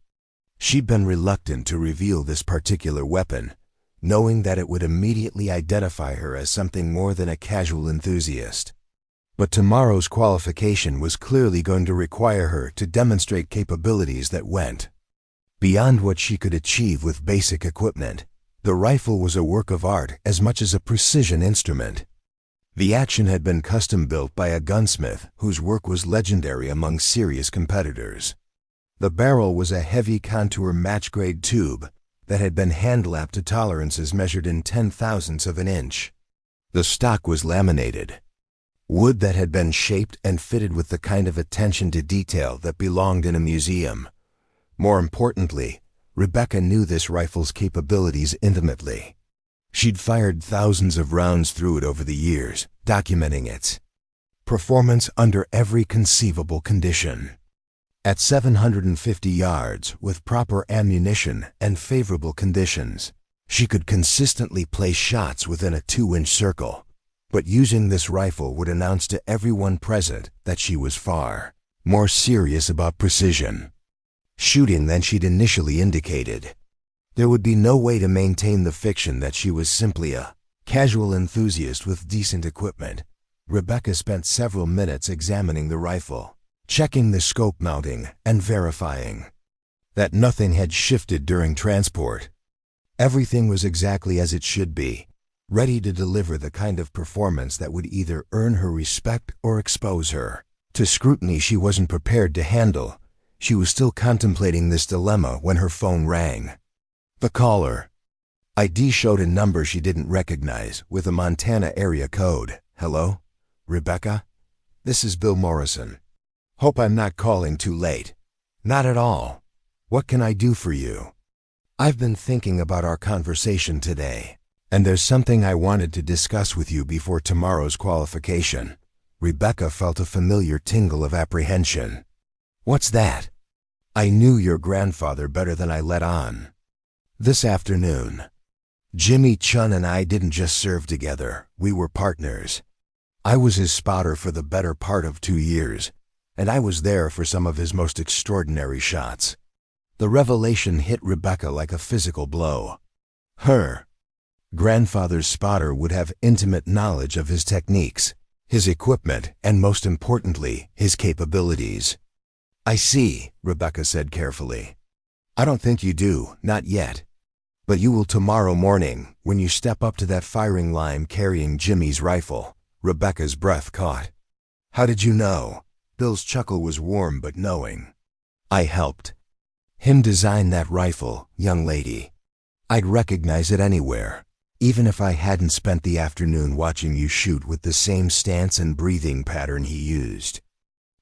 She'd been reluctant to reveal this particular weapon, knowing that it would immediately identify her as something more than a casual enthusiast. But tomorrow's qualification was clearly going to require her to demonstrate capabilities that went beyond what she could achieve with basic equipment. The rifle was a work of art as much as a precision instrument. The action had been custom-built by a gunsmith whose work was legendary among serious competitors. The barrel was a heavy contour match-grade tube that had been hand-lapped to tolerances measured in 10,000ths of an inch. The stock was laminated, wood that had been shaped and fitted with the kind of attention to detail that belonged in a museum. More importantly, Rebecca knew this rifle's capabilities intimately. She'd fired thousands of rounds through it over the years, documenting its performance under every conceivable condition. At 750 yards, with proper ammunition and favorable conditions, she could consistently place shots within a 2-inch circle. But using this rifle would announce to everyone present that she was far more serious about precision shooting than she'd initially indicated. There would be no way to maintain the fiction that she was simply a casual enthusiast with decent equipment. Rebecca spent several minutes examining the rifle, checking the scope mounting and verifying that nothing had shifted during transport. Everything was exactly as it should be, ready to deliver the kind of performance that would either earn her respect or expose her to scrutiny she wasn't prepared to handle. She was still contemplating this dilemma when her phone rang. The caller ID showed a number she didn't recognize with a Montana area code. Hello? Rebecca? This is Bill Morrison. Hope I'm not calling too late. Not at all. What can I do for you? I've been thinking about our conversation today, and there's something I wanted to discuss with you before tomorrow's qualification. Rebecca felt a familiar tingle of apprehension. What's that? I knew your grandfather better than I let on. This afternoon, Jimmy Chun and I didn't just serve together, we were partners. I was his spotter for the better part of 2 years, and I was there for some of his most extraordinary shots. The revelation hit Rebecca like a physical blow. Her grandfather's spotter would have intimate knowledge of his techniques, his equipment, and most importantly, his capabilities. I see, Rebecca said carefully. I don't think you do, not yet. But you will tomorrow morning, when you step up to that firing line carrying Jimmy's rifle. Rebecca's breath caught. How did you know? Bill's chuckle was warm but knowing. I helped him design that rifle, young lady. I'd recognize it anywhere, even if I hadn't spent the afternoon watching you shoot with the same stance and breathing pattern he used.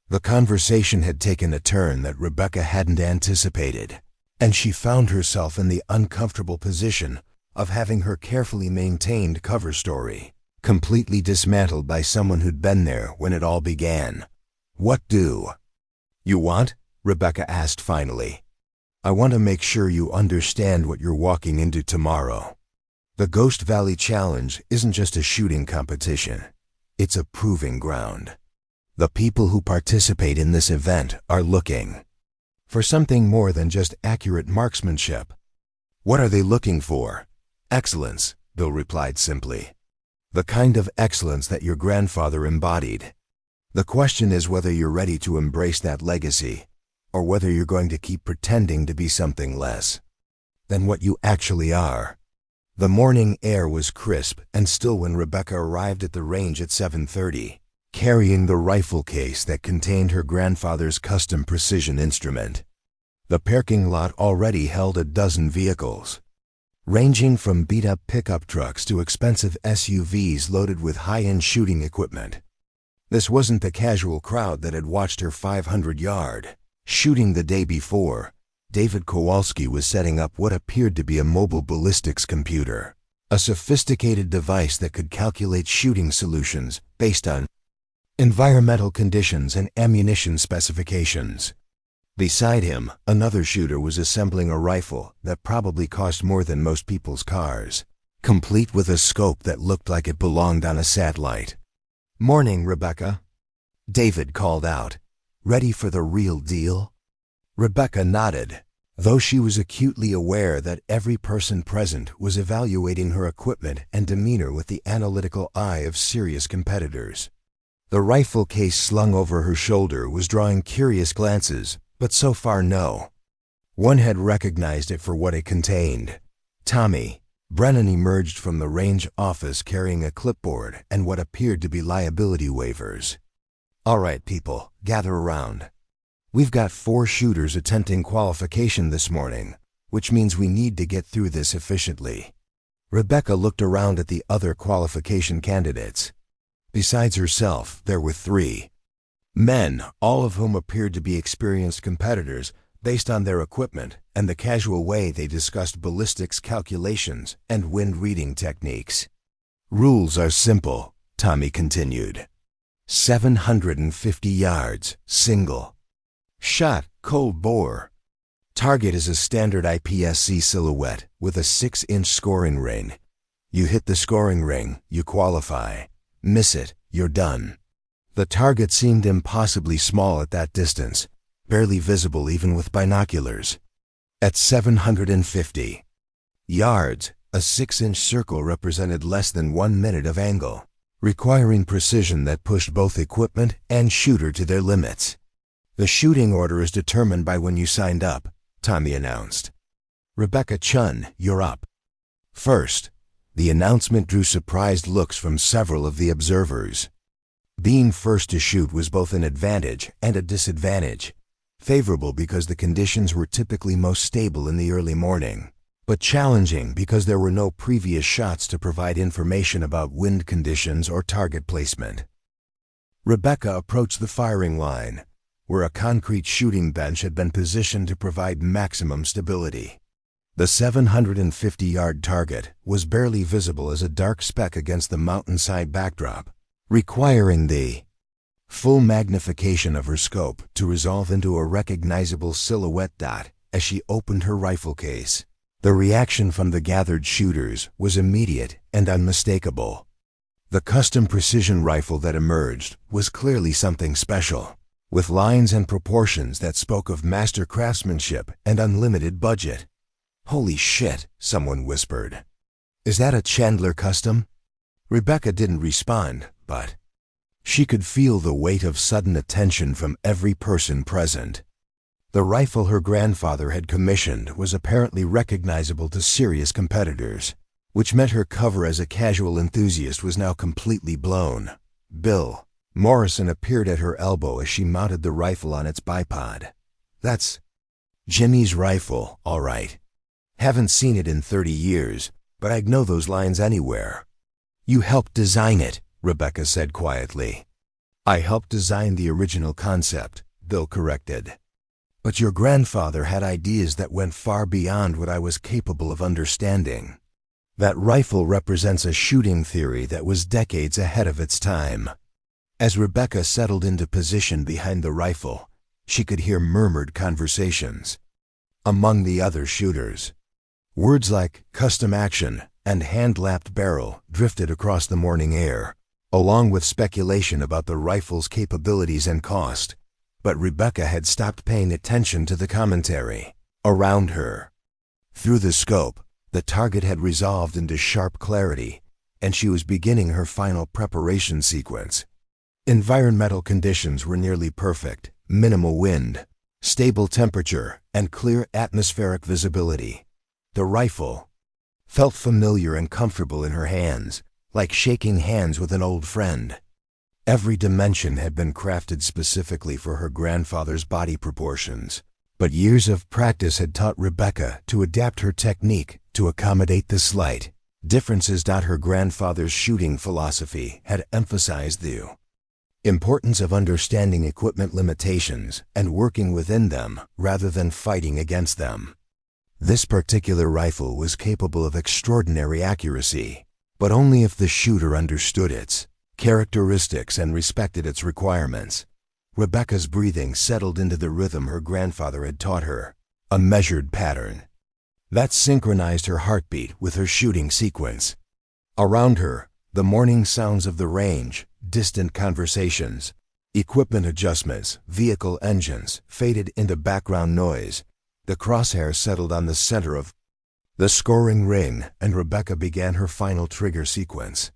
The conversation had taken a turn that Rebecca hadn't anticipated, and she found herself in the uncomfortable position of having her carefully maintained cover story completely dismantled by someone who'd been there when it all began. What do you want? Rebecca asked finally. I want to make sure you understand what you're walking into tomorrow. The Ghost Valley Challenge isn't just a shooting competition. It's a proving ground. The people who participate in this event are looking for something more than just accurate marksmanship. What are they looking for? Excellence, Bill replied simply. The kind of excellence that your grandfather embodied. The question is whether you're ready to embrace that legacy, or whether you're going to keep pretending to be something less than what you actually are. The morning air was crisp and still when Rebecca arrived at the range at 7:30. Carrying the rifle case that contained her grandfather's custom precision instrument. The parking lot already held a dozen vehicles, ranging from beat-up pickup trucks to expensive SUVs loaded with high-end shooting equipment. This wasn't the casual crowd that had watched her 500-yard shooting the day before. David Kowalski was setting up what appeared to be a mobile ballistics computer, a sophisticated device that could calculate shooting solutions based on environmental conditions and ammunition specifications. Beside him, another shooter was assembling a rifle that probably cost more than most people's cars, complete with a scope that looked like it belonged on a satellite. "Morning, Rebecca," David called out. "Ready for the real deal?" Rebecca nodded, though she was acutely aware that every person present was evaluating her equipment and demeanor with the analytical eye of serious competitors. The rifle case slung over her shoulder was drawing curious glances, but so far no one had recognized it for what it contained. Tommy Brennan emerged from the range office carrying a clipboard and what appeared to be liability waivers. "All right, people, gather around. We've got 4 shooters attempting qualification this morning, which means we need to get through this efficiently." Rebecca looked around at the other qualification candidates. Besides herself, there were 3 men, all of whom appeared to be experienced competitors based on their equipment and the casual way they discussed ballistics calculations and wind reading techniques. "Rules are simple," Tommy continued. 750 yards, single shot, cold bore. Target is a standard IPSC silhouette with a 6-inch scoring ring. You hit the scoring ring, you qualify. Miss it, you're done. The target seemed impossibly small at that distance, barely visible even with binoculars. At 750 yards, a 6-inch circle represented less than 1 minute of angle, requiring precision that pushed both equipment and shooter to their limits. "The shooting order is determined by when you signed up," Tommy announced. "Rebecca Chun, you're up first." The announcement drew surprised looks from several of the observers. Being first to shoot was both an advantage and a disadvantage. Favorable because the conditions were typically most stable in the early morning, but challenging because there were no previous shots to provide information about wind conditions or target placement. Rebecca approached the firing line, where a concrete shooting bench had been positioned to provide maximum stability. The 750-yard target was barely visible as a dark speck against the mountainside backdrop, requiring the full magnification of her scope to resolve into a recognizable silhouette dot as she opened her rifle case. The reaction from the gathered shooters was immediate and unmistakable. The custom precision rifle that emerged was clearly something special, with lines and proportions that spoke of master craftsmanship and unlimited budget. "Holy shit," someone whispered. "Is that a Chandler custom?" Rebecca didn't respond, but she could feel the weight of sudden attention from every person present. The rifle her grandfather had commissioned was apparently recognizable to serious competitors, which meant her cover as a casual enthusiast was now completely blown. Bill Morrison appeared at her elbow as she mounted the rifle on its bipod. "That's Jimmy's rifle, all right. Haven't seen it in 30 years, but I'd know those lines anywhere." "You helped design it," Rebecca said quietly. "I helped design the original concept," Bill corrected. "But your grandfather had ideas that went far beyond what I was capable of understanding. That rifle represents a shooting theory that was decades ahead of its time." As Rebecca settled into position behind the rifle, she could hear murmured conversations among the other shooters. Words like custom action and hand-lapped barrel drifted across the morning air, along with speculation about the rifle's capabilities and cost. But Rebecca had stopped paying attention to the commentary around her. Through the scope, the target had resolved into sharp clarity, and she was beginning her final preparation sequence. Environmental conditions were nearly perfect: minimal wind, stable temperature, and clear atmospheric visibility. The rifle felt familiar and comfortable in her hands, like shaking hands with an old friend. Every dimension had been crafted specifically for her grandfather's body proportions, But years of practice had taught Rebecca to adapt her technique to accommodate the slight differences. Her grandfather's shooting philosophy had emphasized the importance of understanding equipment limitations and working within them rather than fighting against them. This particular rifle was capable of extraordinary accuracy, but only if the shooter understood its characteristics and respected its requirements. Rebecca's breathing settled into the rhythm her grandfather had taught her, a measured pattern that synchronized her heartbeat with her shooting sequence. Around her, the morning sounds of the range, distant conversations, equipment adjustments, vehicle engines faded into background noise. The crosshairs settled on the center of the scoring ring, and Rebecca began her final trigger sequence.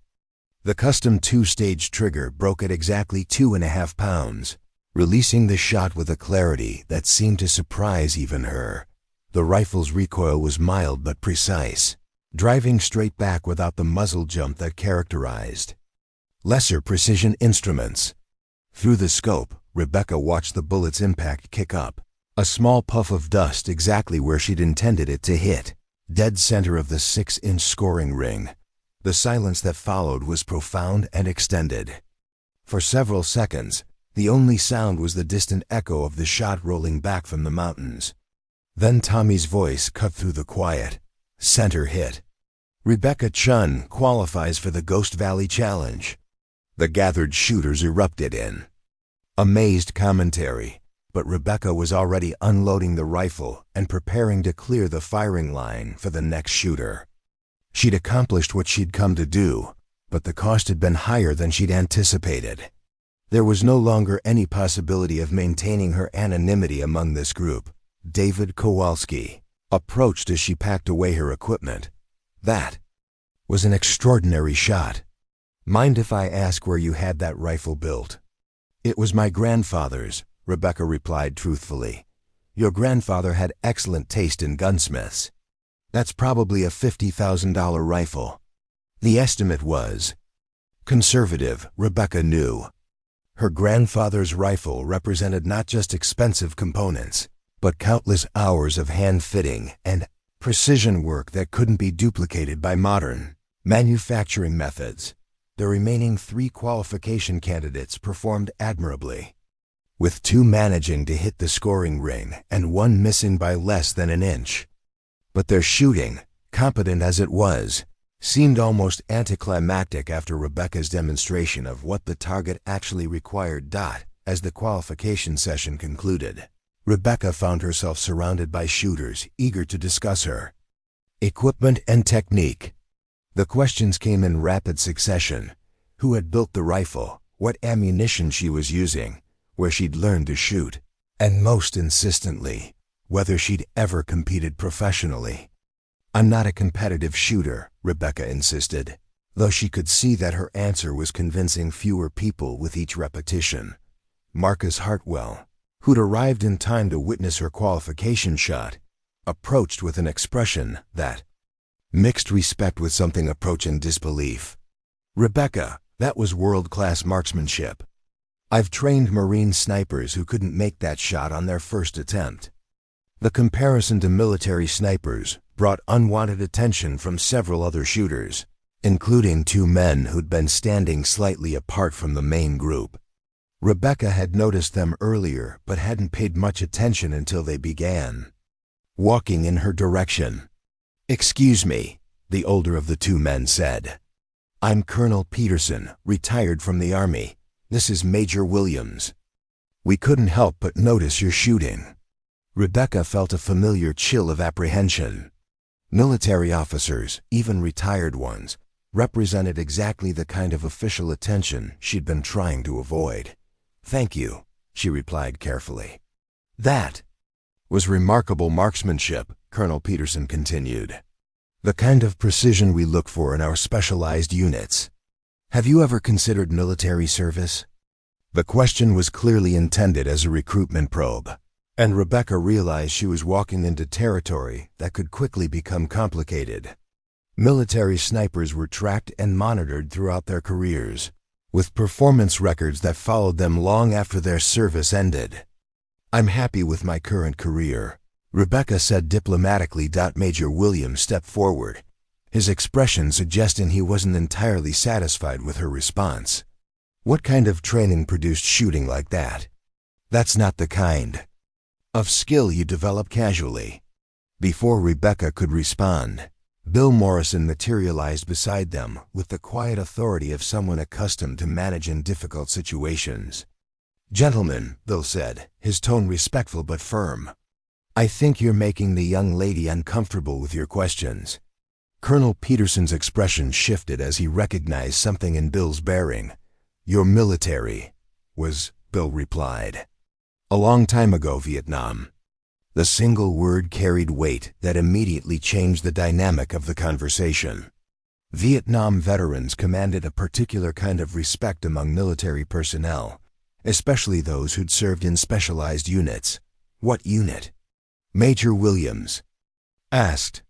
The custom two-stage trigger broke at exactly 2.5 pounds, releasing the shot with a clarity that seemed to surprise even her. The rifle's recoil was mild but precise, driving straight back without the muzzle jump that characterized lesser precision instruments. Through the scope, Rebecca watched the bullet's impact kick up, a small puff of dust exactly where she'd intended it to hit, dead center of the 6-inch scoring ring. The silence that followed was profound and extended. For several seconds, the only sound was the distant echo of the shot rolling back from the mountains. Then Tommy's voice cut through the quiet. Center hit. Rebecca Chun qualifies for the Ghost Valley Challenge. The gathered shooters erupted in amazed commentary, but Rebecca was already unloading the rifle and preparing to clear the firing line for the next shooter. She'd accomplished what she'd come to do, but the cost had been higher than she'd anticipated. There was no longer any possibility of maintaining her anonymity among this group. David Kowalski approached as she packed away her equipment. That was an extraordinary shot. Mind if I ask where you had that rifle built? It was my grandfather's, Rebecca replied truthfully. Your grandfather had excellent taste in gunsmiths. That's probably a $50,000 rifle. The estimate was conservative, Rebecca knew. Her grandfather's rifle represented not just expensive components, but countless hours of hand-fitting and precision work that couldn't be duplicated by modern manufacturing methods. The remaining 3 qualification candidates performed admirably, with 2 managing to hit the scoring ring and 1 missing by less than an inch. But their shooting, competent as it was, seemed almost anticlimactic after Rebecca's demonstration of what the target actually required. As the qualification session concluded, Rebecca found herself surrounded by shooters eager to discuss her equipment and technique. The questions came in rapid succession: who had built the rifle, what ammunition she was using, where she'd learned to shoot, and most insistently, whether she'd ever competed professionally. I'm not a competitive shooter, Rebecca insisted, though she could see that her answer was convincing fewer people with each repetition. Marcus Hartwell, who'd arrived in time to witness her qualification shot, approached with an expression that mixed respect with something approaching disbelief. Rebecca, that was world-class marksmanship. I've trained Marine snipers who couldn't make that shot on their first attempt. The comparison to military snipers brought unwanted attention from several other shooters, including 2 men who'd been standing slightly apart from the main group. Rebecca had noticed them earlier but hadn't paid much attention until they began walking in her direction. "Excuse me," the older of the 2 men said. "I'm Colonel Peterson, retired from the Army. This is Major Williams. We couldn't help but notice your shooting." Rebecca felt a familiar chill of apprehension. Military officers, even retired ones, represented exactly the kind of official attention she'd been trying to avoid. "Thank you," she replied carefully. "That was remarkable marksmanship," Colonel Peterson continued. "The kind of precision we look for in our specialized units. Have you ever considered military service?" The question was clearly intended as a recruitment probe, and Rebecca realized she was walking into territory that could quickly become complicated. Military snipers were tracked and monitored throughout their careers, with performance records that followed them long after their service ended. I'm happy with my current career, Rebecca said diplomatically. Major Williams stepped forward, his expression suggesting he wasn't entirely satisfied with her response. What kind of training produced shooting like that? That's not the kind of skill you develop casually. Before Rebecca could respond, Bill Morrison materialized beside them with the quiet authority of someone accustomed to managing difficult situations. "Gentlemen," Bill said, his tone respectful but firm, "I think you're making the young lady uncomfortable with your questions." Colonel Peterson's expression shifted as he recognized something in Bill's bearing. "Your military was," Bill replied. "A long time ago, Vietnam." The single word carried weight that immediately changed the dynamic of the conversation. Vietnam veterans commanded a particular kind of respect among military personnel, especially those who'd served in specialized units. "What unit?" Major Williams asked.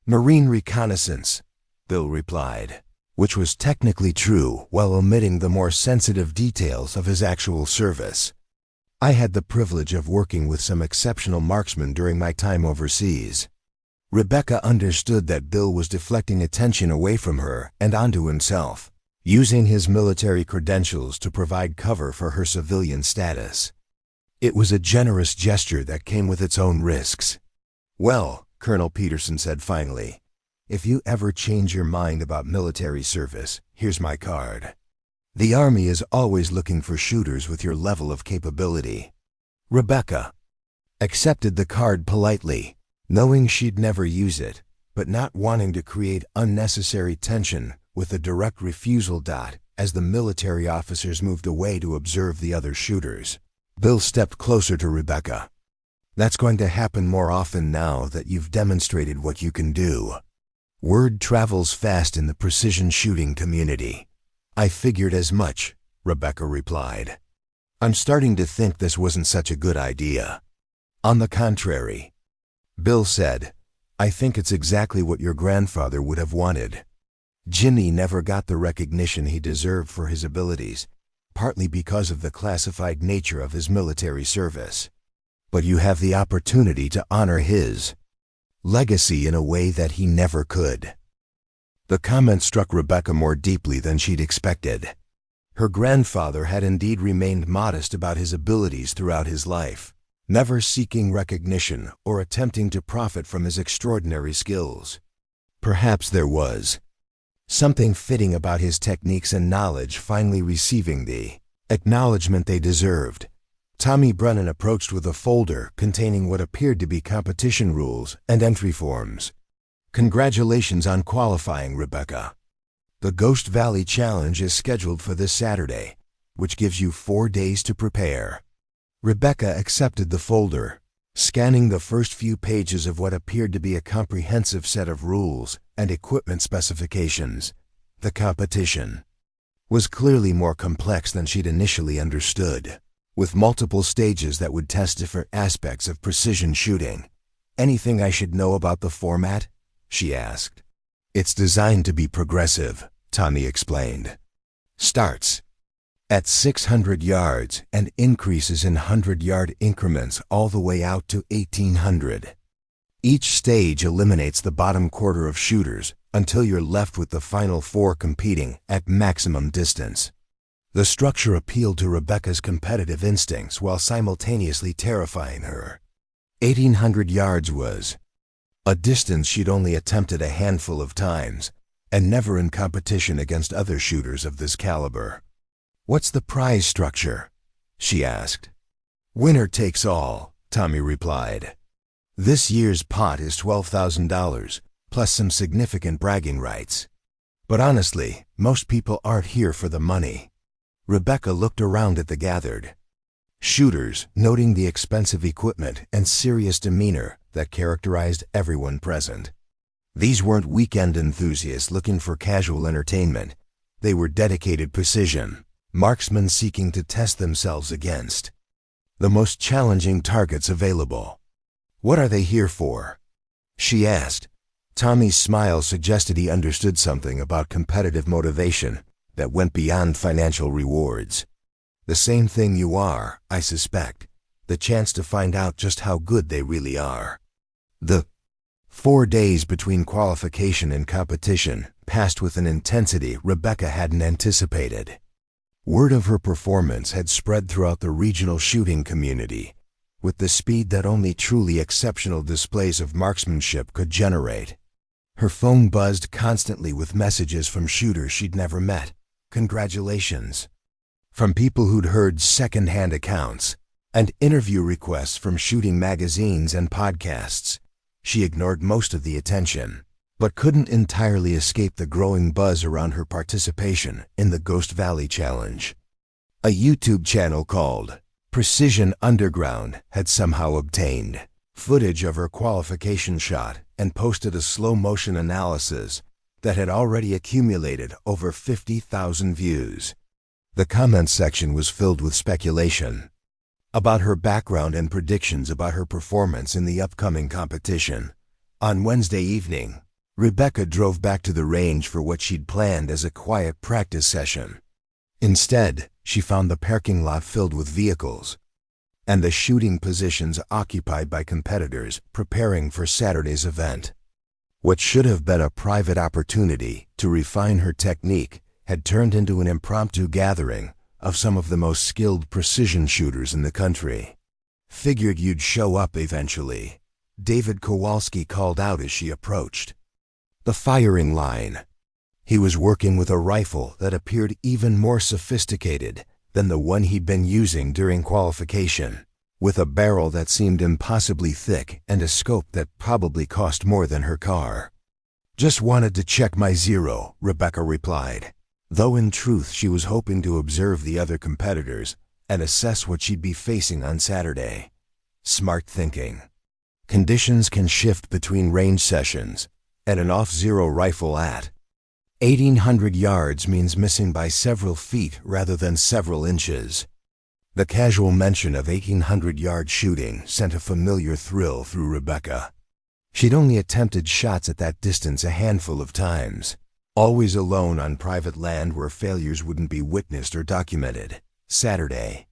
"Marine Reconnaissance," Bill replied, which was technically true while omitting the more sensitive details of his actual service. "I had the privilege of working with some exceptional marksmen during my time overseas." Rebecca understood that Bill was deflecting attention away from her and onto himself, using his military credentials to provide cover for her civilian status. It was a generous gesture that came with its own risks. "Well," Colonel Peterson said finally, "if you ever change your mind about military service, here's my card. The Army is always looking for shooters with your level of capability." Rebecca accepted the card politely, knowing she'd never use it, but not wanting to create unnecessary tension with a direct refusal. As the military officers moved away to observe the other shooters, Bill stepped closer to Rebecca. "That's going to happen more often now that you've demonstrated what you can do. Word travels fast in the precision shooting community." "I figured as much," Rebecca replied. "I'm starting to think this wasn't such a good idea." "On the contrary," Bill said, "I think it's exactly what your grandfather would have wanted." Jimmy never got the recognition he deserved for his abilities, partly because of the classified nature of his military service. But you have the opportunity to honor his legacy in a way that he never could. The comment struck Rebecca more deeply than she'd expected. Her grandfather had indeed remained modest about his abilities throughout his life, never seeking recognition or attempting to profit from his extraordinary skills. Perhaps there was something fitting about his techniques and knowledge finally receiving the acknowledgement they deserved. Tommy Brennan approached with a folder containing what appeared to be competition rules and entry forms. "Congratulations on qualifying, Rebecca. The Ghost Valley Challenge is scheduled for this Saturday, which gives you 4 days to prepare." Rebecca accepted the folder, scanning the first few pages of what appeared to be a comprehensive set of rules and equipment specifications. The competition was clearly more complex than she'd initially understood, with multiple stages that would test different aspects of precision shooting. "Anything I should know about the format?" she asked. "It's designed to be progressive," Tommy explained. "Starts at 600 yards and increases in 100-yard increments all the way out to 1,800. Each stage eliminates the bottom quarter of shooters until you're left with the final 4 competing at maximum distance." The structure appealed to Rebecca's competitive instincts while simultaneously terrifying her. 1,800 yards was a distance she'd only attempted a handful of times, and never in competition against other shooters of this caliber. "What's the prize structure?" she asked. "Winner takes all," Tommy replied. "This year's pot is $12,000, plus some significant bragging rights. But honestly, most people aren't here for the money." Rebecca looked around at the gathered shooters, noting the expensive equipment and serious demeanor that characterized everyone present. These weren't weekend enthusiasts looking for casual entertainment. They were dedicated precision marksmen seeking to test themselves against the most challenging targets available. "What are they here for?" she asked. Tommy's smile suggested he understood something about competitive motivation that went beyond financial rewards. "The same thing you are, I suspect," the chance to find out just how good they really are. The 4 days between qualification and competition passed with an intensity Rebecca hadn't anticipated. Word of her performance had spread throughout the regional shooting community, with the speed that only truly exceptional displays of marksmanship could generate. Her phone buzzed constantly with messages from shooters she'd never met. Congratulations. From people who'd heard second-hand accounts, and interview requests from shooting magazines and podcasts. She ignored most of the attention, but couldn't entirely escape the growing buzz around her participation in the Ghost Valley Challenge. A YouTube channel called Precision Underground had somehow obtained footage of her qualification shot and posted a slow-motion analysis that had already accumulated over 50,000 views. The comments section was filled with speculation about her background and predictions about her performance in the upcoming competition. On Wednesday evening, Rebecca drove back to the range for what she'd planned as a quiet practice session. Instead, she found the parking lot filled with vehicles and the shooting positions occupied by competitors preparing for Saturday's event. What should have been a private opportunity to refine her technique had turned into an impromptu gathering of some of the most skilled precision shooters in the country. Figured you'd show up eventually, David Kowalski called out as she approached the firing line. He was working with a rifle that appeared even more sophisticated than the one he'd been using during qualification, with a barrel that seemed impossibly thick and a scope that probably cost more than her car. "Just wanted to check my zero," Rebecca replied, though in truth she was hoping to observe the other competitors and assess what she'd be facing on Saturday. Smart thinking. Conditions can shift between range sessions, and an off-zero rifle at 1,800 yards means missing by several feet rather than several inches. The casual mention of 1,800-yard shooting sent a familiar thrill through Rebecca. She'd only attempted shots at that distance a handful of times, always alone on private land where failures wouldn't be witnessed or documented. Saturday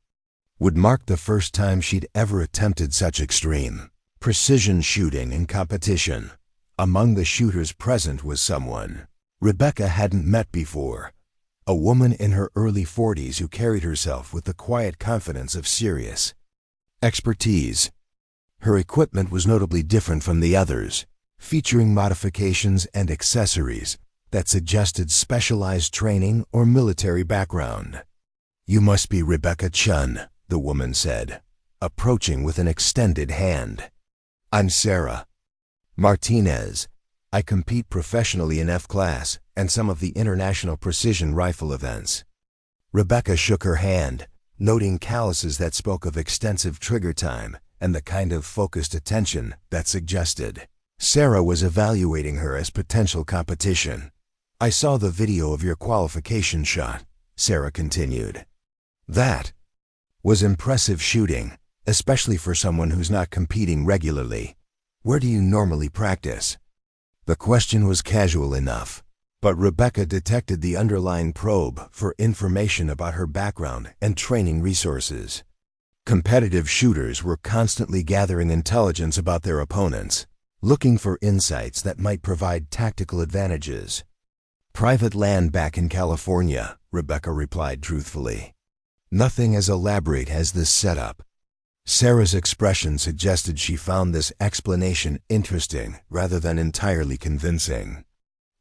would mark the first time she'd ever attempted such extreme precision shooting in competition. Among the shooters present was someone Rebecca hadn't met before, a woman in her early 40s who carried herself with the quiet confidence of serious expertise. Her equipment was notably different from the others, featuring modifications and accessories that suggested specialized training or military background. "You must be Rebecca Chun," the woman said, approaching with an extended hand. "I'm Sarah Martinez. I compete professionally in F-class and some of the international precision rifle events." Rebecca shook her hand, noting calluses that spoke of extensive trigger time and the kind of focused attention that suggested Sarah was evaluating her as potential competition. "I saw the video of your qualification shot," Sarah continued. "That was impressive shooting, especially for someone who's not competing regularly. Where do you normally practice?" The question was casual enough, but Rebecca detected the underlying probe for information about her background and training resources. Competitive shooters were constantly gathering intelligence about their opponents, looking for insights that might provide tactical advantages. "Private land back in California," Rebecca replied truthfully. "Nothing as elaborate as this setup." Sarah's expression suggested she found this explanation interesting rather than entirely convincing.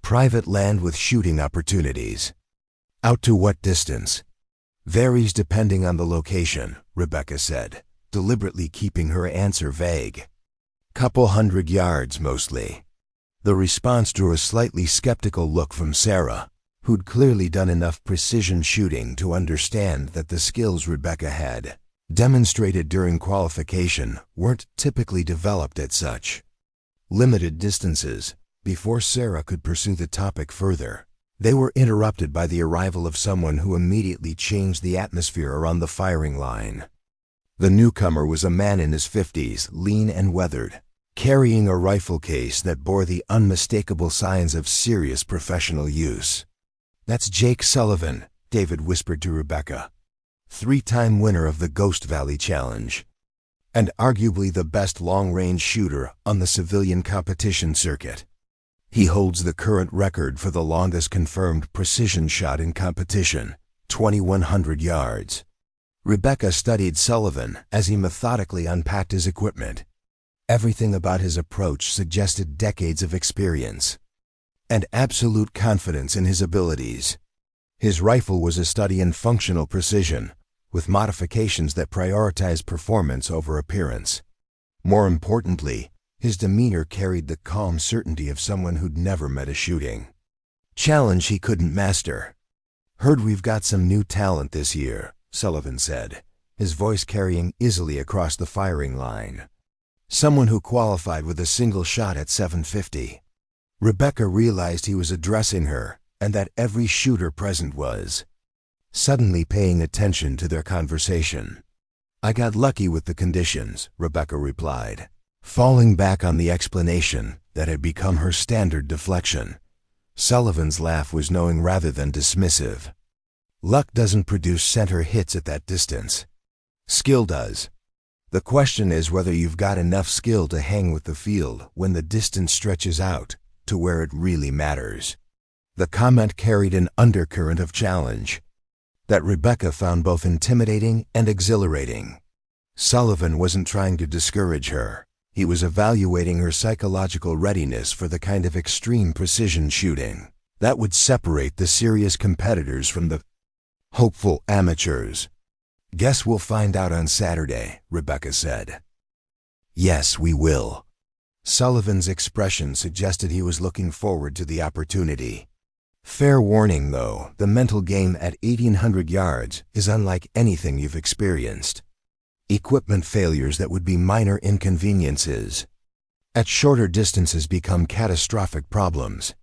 "Private land with shooting opportunities. Out to what distance?" "Varies depending on the location," Rebecca said, deliberately keeping her answer vague. "Couple 100 yards mostly." The response drew a slightly skeptical look from Sarah, who'd clearly done enough precision shooting to understand that the skills Rebecca had demonstrated during qualification weren't typically developed at such limited distances. Before Sarah could pursue the topic further, they were interrupted by the arrival of someone who immediately changed the atmosphere around the firing line. The newcomer was a man in his 50s, lean and weathered, carrying a rifle case that bore the unmistakable signs of serious professional use. "That's Jake Sullivan," David whispered to Rebecca. "Three-time winner of the Ghost Valley Challenge." and arguably the best long-range shooter on the civilian competition circuit. He holds the current record for the longest confirmed precision shot in competition, 2,100 yards. Rebecca studied Sullivan as he methodically unpacked his equipment. Everything about his approach suggested decades of experience and absolute confidence in his abilities. His rifle was a study in functional precision, with modifications that prioritize performance over appearance. More importantly, his demeanor carried the calm certainty of someone who'd never met a shooting challenge he couldn't master. "Heard we've got some new talent this year," Sullivan said, his voice carrying easily across the firing line. "Someone who qualified with a single shot at 750. Rebecca realized he was addressing her, and that every shooter present was suddenly paying attention to their conversation. "I got lucky with the conditions," Rebecca replied, falling back on the explanation that had become her standard deflection. Sullivan's laugh was knowing rather than dismissive. "Luck doesn't produce center hits at that distance. Skill does. The question is whether you've got enough skill to hang with the field when the distance stretches out to where it really matters." The comment carried an undercurrent of challenge that Rebecca found both intimidating and exhilarating. Sullivan wasn't trying to discourage her. He was evaluating her psychological readiness for the kind of extreme precision shooting that would separate the serious competitors from the hopeful amateurs. "Guess we'll find out on Saturday," Rebecca said. "Yes, we will." Sullivan's expression suggested he was looking forward to the opportunity. Fair warning, though, the mental game at 1,800 yards is unlike anything you've experienced. Equipment failures that would be minor inconveniences at shorter distances become catastrophic problems.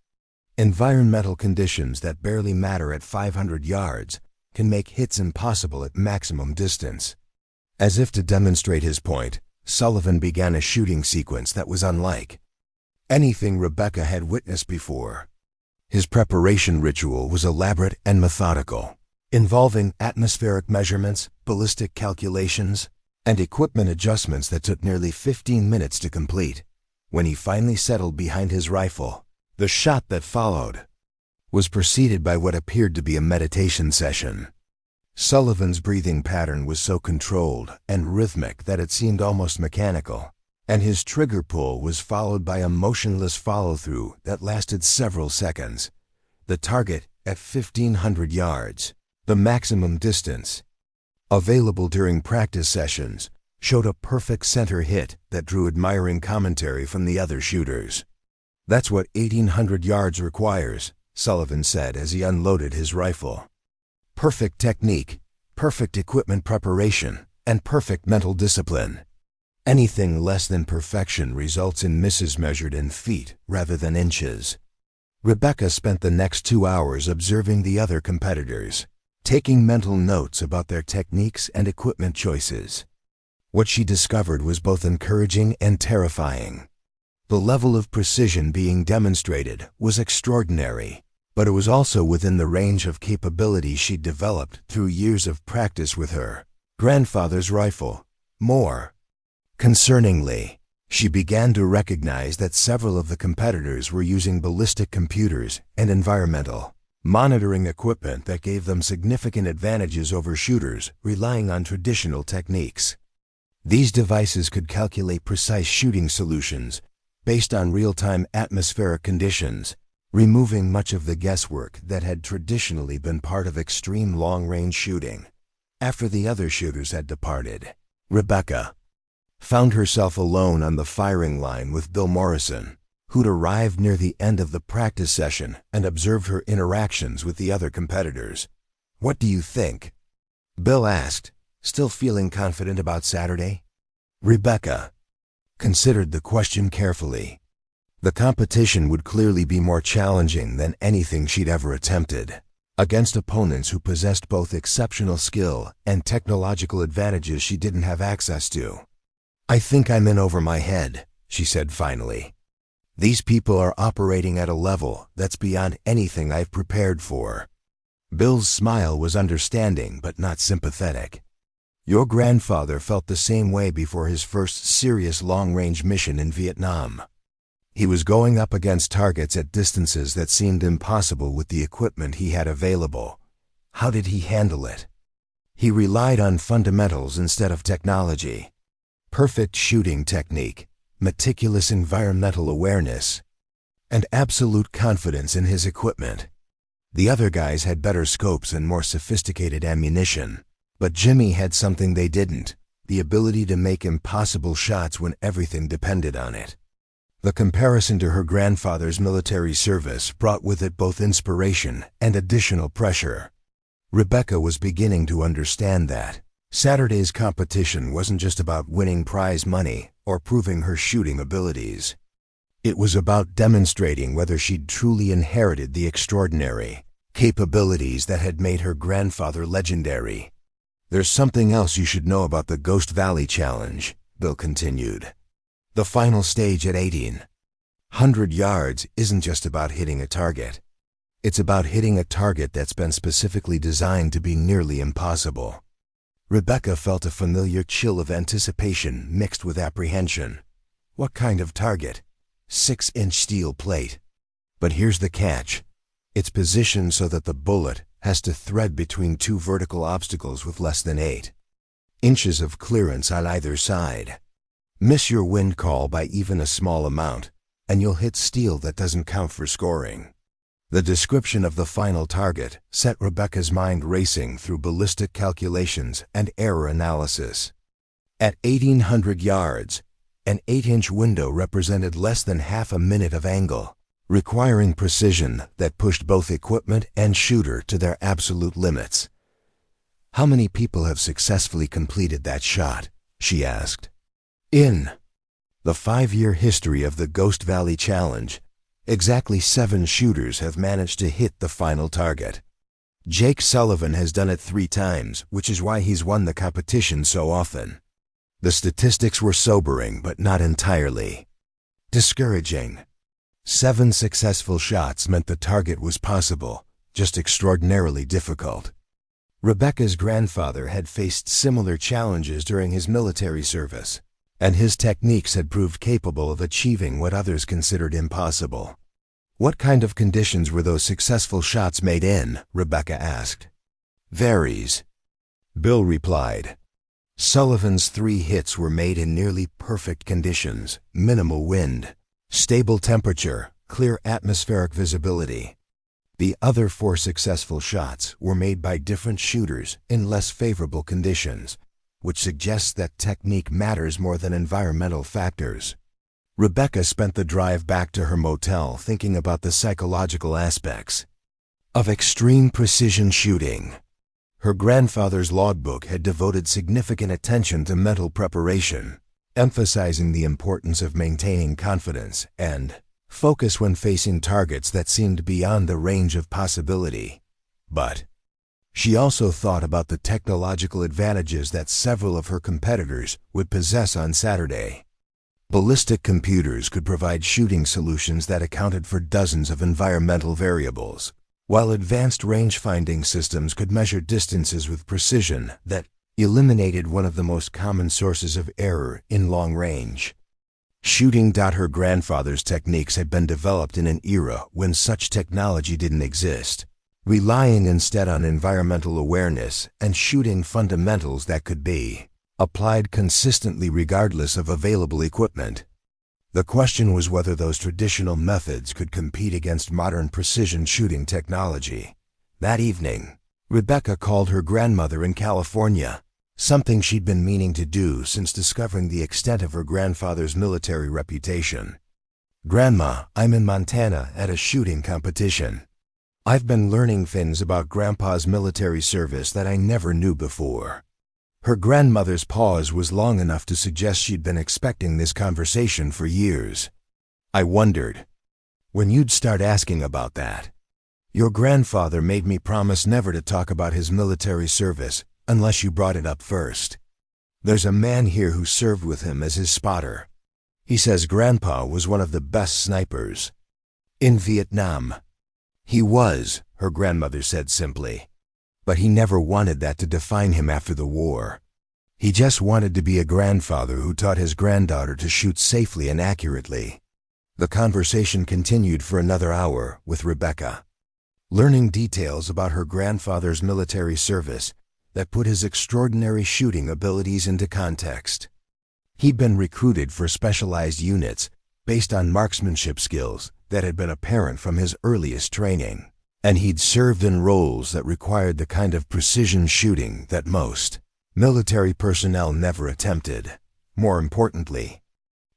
Environmental conditions that barely matter at 500 yards can make hits impossible at maximum distance. As if to demonstrate his point, Sullivan began a shooting sequence that was unlike anything Rebecca had witnessed before. His preparation ritual was elaborate and methodical, involving atmospheric measurements, ballistic calculations, and equipment adjustments that took nearly 15 minutes to complete. When he finally settled behind his rifle, the shot that followed was preceded by what appeared to be a meditation session. Sullivan's breathing pattern was so controlled and rhythmic that it seemed almost mechanical, and his trigger pull was followed by a motionless follow-through that lasted several seconds. The target at 1,500 yards, the maximum distance available during practice sessions, showed a perfect center hit that drew admiring commentary from the other shooters. "That's what 1,800 yards requires," Sullivan said as he unloaded his rifle. "Perfect technique, perfect equipment preparation, and perfect mental discipline. Anything less than perfection results in misses measured in feet rather than inches." Rebecca spent the next 2 hours observing the other competitors, taking mental notes about their techniques and equipment choices. What she discovered was both encouraging and terrifying. The level of precision being demonstrated was extraordinary, but it was also within the range of capability she'd developed through years of practice with her grandfather's rifle. More concerningly, she began to recognize that several of the competitors were using ballistic computers and environmental monitoring equipment that gave them significant advantages over shooters relying on traditional techniques. These devices could calculate precise shooting solutions based on real-time atmospheric conditions, removing much of the guesswork that had traditionally been part of extreme long-range shooting. After the other shooters had departed, Rebecca found herself alone on the firing line with Bill Morrison, who'd arrived near the end of the practice session and observed her interactions with the other competitors. "What do you think?" Bill asked, still feeling confident about Saturday. Rebecca considered the question carefully. The competition would clearly be more challenging than anything she'd ever attempted, against opponents who possessed both exceptional skill and technological advantages she didn't have access to. "I think I'm in over my head," she said finally. "These people are operating at a level that's beyond anything I've prepared for." Bill's smile was understanding but not sympathetic. Your grandfather felt the same way before his first serious long-range mission in Vietnam. He was going up against targets at distances that seemed impossible with the equipment he had available. How did he handle it? He relied on fundamentals instead of technology. Perfect shooting technique, meticulous environmental awareness, and absolute confidence in his equipment. The other guys had better scopes and more sophisticated ammunition, but Jimmy had something they didn't: the ability to make impossible shots when everything depended on it. The comparison to her grandfather's military service brought with it both inspiration and additional pressure. Rebecca was beginning to understand that Saturday's competition wasn't just about winning prize money or proving her shooting abilities. It was about demonstrating whether she'd truly inherited the extraordinary capabilities that had made her grandfather legendary. "There's something else you should know about the Ghost Valley Challenge," Bill continued. "The final stage at 1,800 yards isn't just about hitting a target. It's about hitting a target that's been specifically designed to be nearly impossible." Rebecca felt a familiar chill of anticipation mixed with apprehension. What kind of target? 6-inch steel plate. But here's the catch. It's positioned so that the bullet has to thread between two vertical obstacles with less than 8 inches of clearance on either side. Miss your wind call by even a small amount, and you'll hit steel that doesn't count for scoring. The description of the final target set Rebecca's mind racing through ballistic calculations and error analysis. At 1,800 yards, an 8-inch window represented less than half a minute of angle, requiring precision that pushed both equipment and shooter to their absolute limits. "How many people have successfully completed that shot?" she asked. In the 5-year history of the Ghost Valley Challenge, exactly 7 shooters have managed to hit the final target. Jake Sullivan has done it 3 times, which is why he's won the competition so often. The statistics were sobering, but not entirely discouraging. 7 successful shots meant the target was possible, just extraordinarily difficult. Rebecca's grandfather had faced similar challenges during his military service, and his techniques had proved capable of achieving what others considered impossible. "What kind of conditions were those successful shots made in?" Rebecca asked. "Varies," Bill replied. Sullivan's 3 hits were made in nearly perfect conditions: minimal wind, stable temperature, clear atmospheric visibility. The other 4 successful shots were made by different shooters in less favorable conditions, which suggests that technique matters more than environmental factors. Rebecca spent the drive back to her motel thinking about the psychological aspects of extreme precision shooting. Her grandfather's logbook had devoted significant attention to mental preparation, emphasizing the importance of maintaining confidence and focus when facing targets that seemed beyond the range of possibility. But she also thought about the technological advantages that several of her competitors would possess on Saturday. Ballistic computers could provide shooting solutions that accounted for dozens of environmental variables, while advanced range-finding systems could measure distances with precision that eliminated one of the most common sources of error in long range. Shooting. Her grandfather's techniques had been developed in an era when such technology didn't exist, relying instead on environmental awareness and shooting fundamentals that could be applied consistently regardless of available equipment. The question was whether those traditional methods could compete against modern precision shooting technology. That evening, Rebecca called her grandmother in California, something she'd been meaning to do since discovering the extent of her grandfather's military reputation. "Grandma, I'm in Montana at a shooting competition. I've been learning things about Grandpa's military service that I never knew before." Her grandmother's pause was long enough to suggest she'd been expecting this conversation for years. "I wondered when you'd start asking about that. Your grandfather made me promise never to talk about his military service unless you brought it up first. There's a man here who served with him as his spotter. He says Grandpa was one of the best snipers in Vietnam." "He was," her grandmother said simply. "But he never wanted that to define him after the war. He just wanted to be a grandfather who taught his granddaughter to shoot safely and accurately. The conversation continued for another hour with Rebecca, learning details about her grandfather's military service that put his extraordinary shooting abilities into context. He'd been recruited for specialized units based on marksmanship skills that had been apparent from his earliest training, and he'd served in roles that required the kind of precision shooting that most military personnel never attempted. More importantly,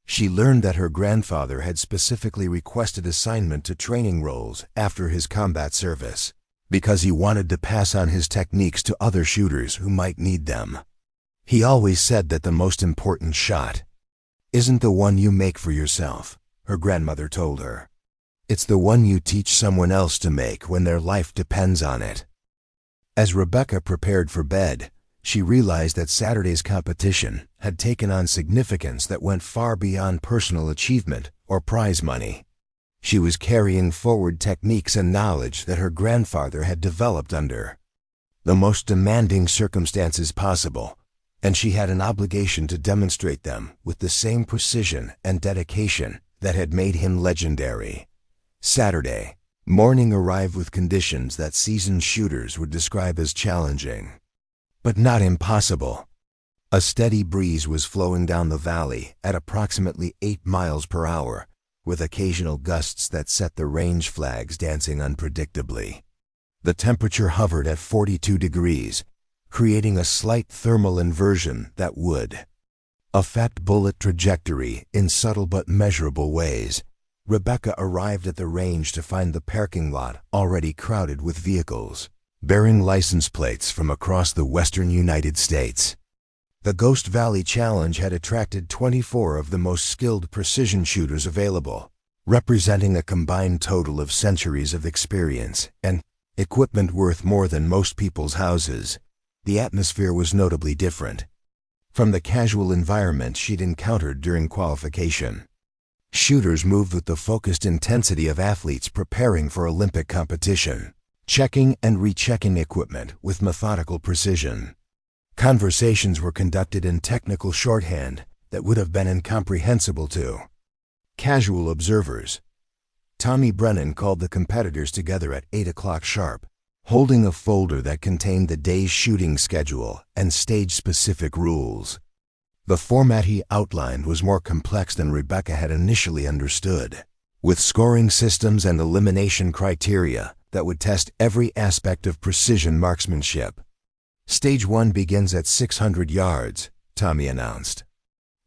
she learned that her grandfather had specifically requested assignment to training roles after his combat service because he wanted to pass on his techniques to other shooters who might need them. He always said that the most important shot isn't the one you make for yourself, her grandmother told her. It's the one you teach someone else to make when their life depends on it. As Rebecca prepared for bed, she realized that Saturday's competition had taken on significance that went far beyond personal achievement or prize money. She was carrying forward techniques and knowledge that her grandfather had developed under the most demanding circumstances possible, and she had an obligation to demonstrate them with the same precision and dedication that had made him legendary. Saturday morning arrived with conditions that seasoned shooters would describe as challenging, but not impossible. A steady breeze was flowing down the valley at approximately 8 miles per hour, with occasional gusts that set the range flags dancing unpredictably. The temperature hovered at 42 degrees, creating a slight thermal inversion that would affect bullet trajectory in subtle but measurable ways. Rebecca arrived at the range to find the parking lot already crowded with vehicles bearing license plates from across the western United States. The Ghost Valley Challenge had attracted 24 of the most skilled precision shooters available, representing a combined total of centuries of experience and equipment worth more than most people's houses. The atmosphere was notably different from the casual environment she'd encountered during qualification. Shooters moved with the focused intensity of athletes preparing for Olympic competition, checking and rechecking equipment with methodical precision. Conversations were conducted in technical shorthand that would have been incomprehensible to casual observers. Tommy Brennan called the competitors together at 8 o'clock sharp, holding a folder that contained the day's shooting schedule and stage-specific rules. The format he outlined was more complex than Rebecca had initially understood, with scoring systems and elimination criteria that would test every aspect of precision marksmanship. Stage 1 begins at 600 yards, Tommy announced.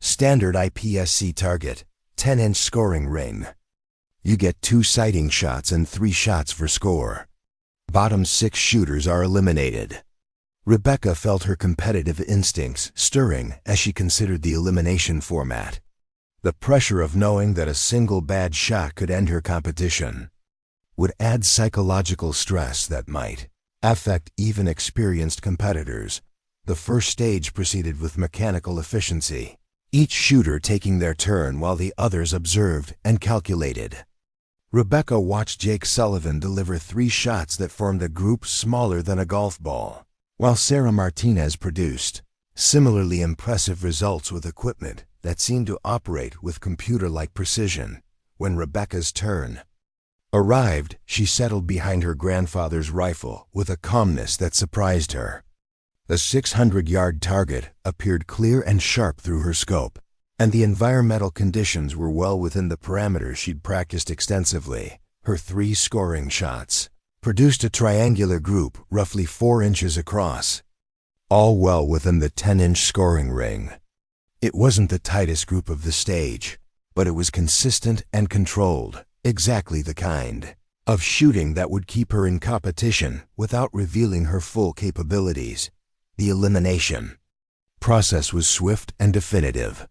Standard IPSC target, 10-inch scoring ring. You get 2 sighting shots and 3 shots for score. Bottom 6 shooters are eliminated. Rebecca felt her competitive instincts stirring as she considered the elimination format. The pressure of knowing that a single bad shot could end her competition would add psychological stress that might affect even experienced competitors. The first stage proceeded with mechanical efficiency, each shooter taking their turn while the others observed and calculated. Rebecca watched Jake Sullivan deliver 3 shots that formed a group smaller than a golf ball, while Sarah Martinez produced similarly impressive results with equipment that seemed to operate with computer-like precision. When Rebecca's turn arrived, she settled behind her grandfather's rifle with a calmness that surprised her. The 600-yard target appeared clear and sharp through her scope, and the environmental conditions were well within the parameters she'd practiced extensively. Her 3 scoring shots produced a triangular group roughly 4 inches across, all well within the 10-inch scoring ring. It wasn't the tightest group of the stage, but it was consistent and controlled, exactly the kind of shooting that would keep her in competition without revealing her full capabilities. The elimination process was swift and definitive.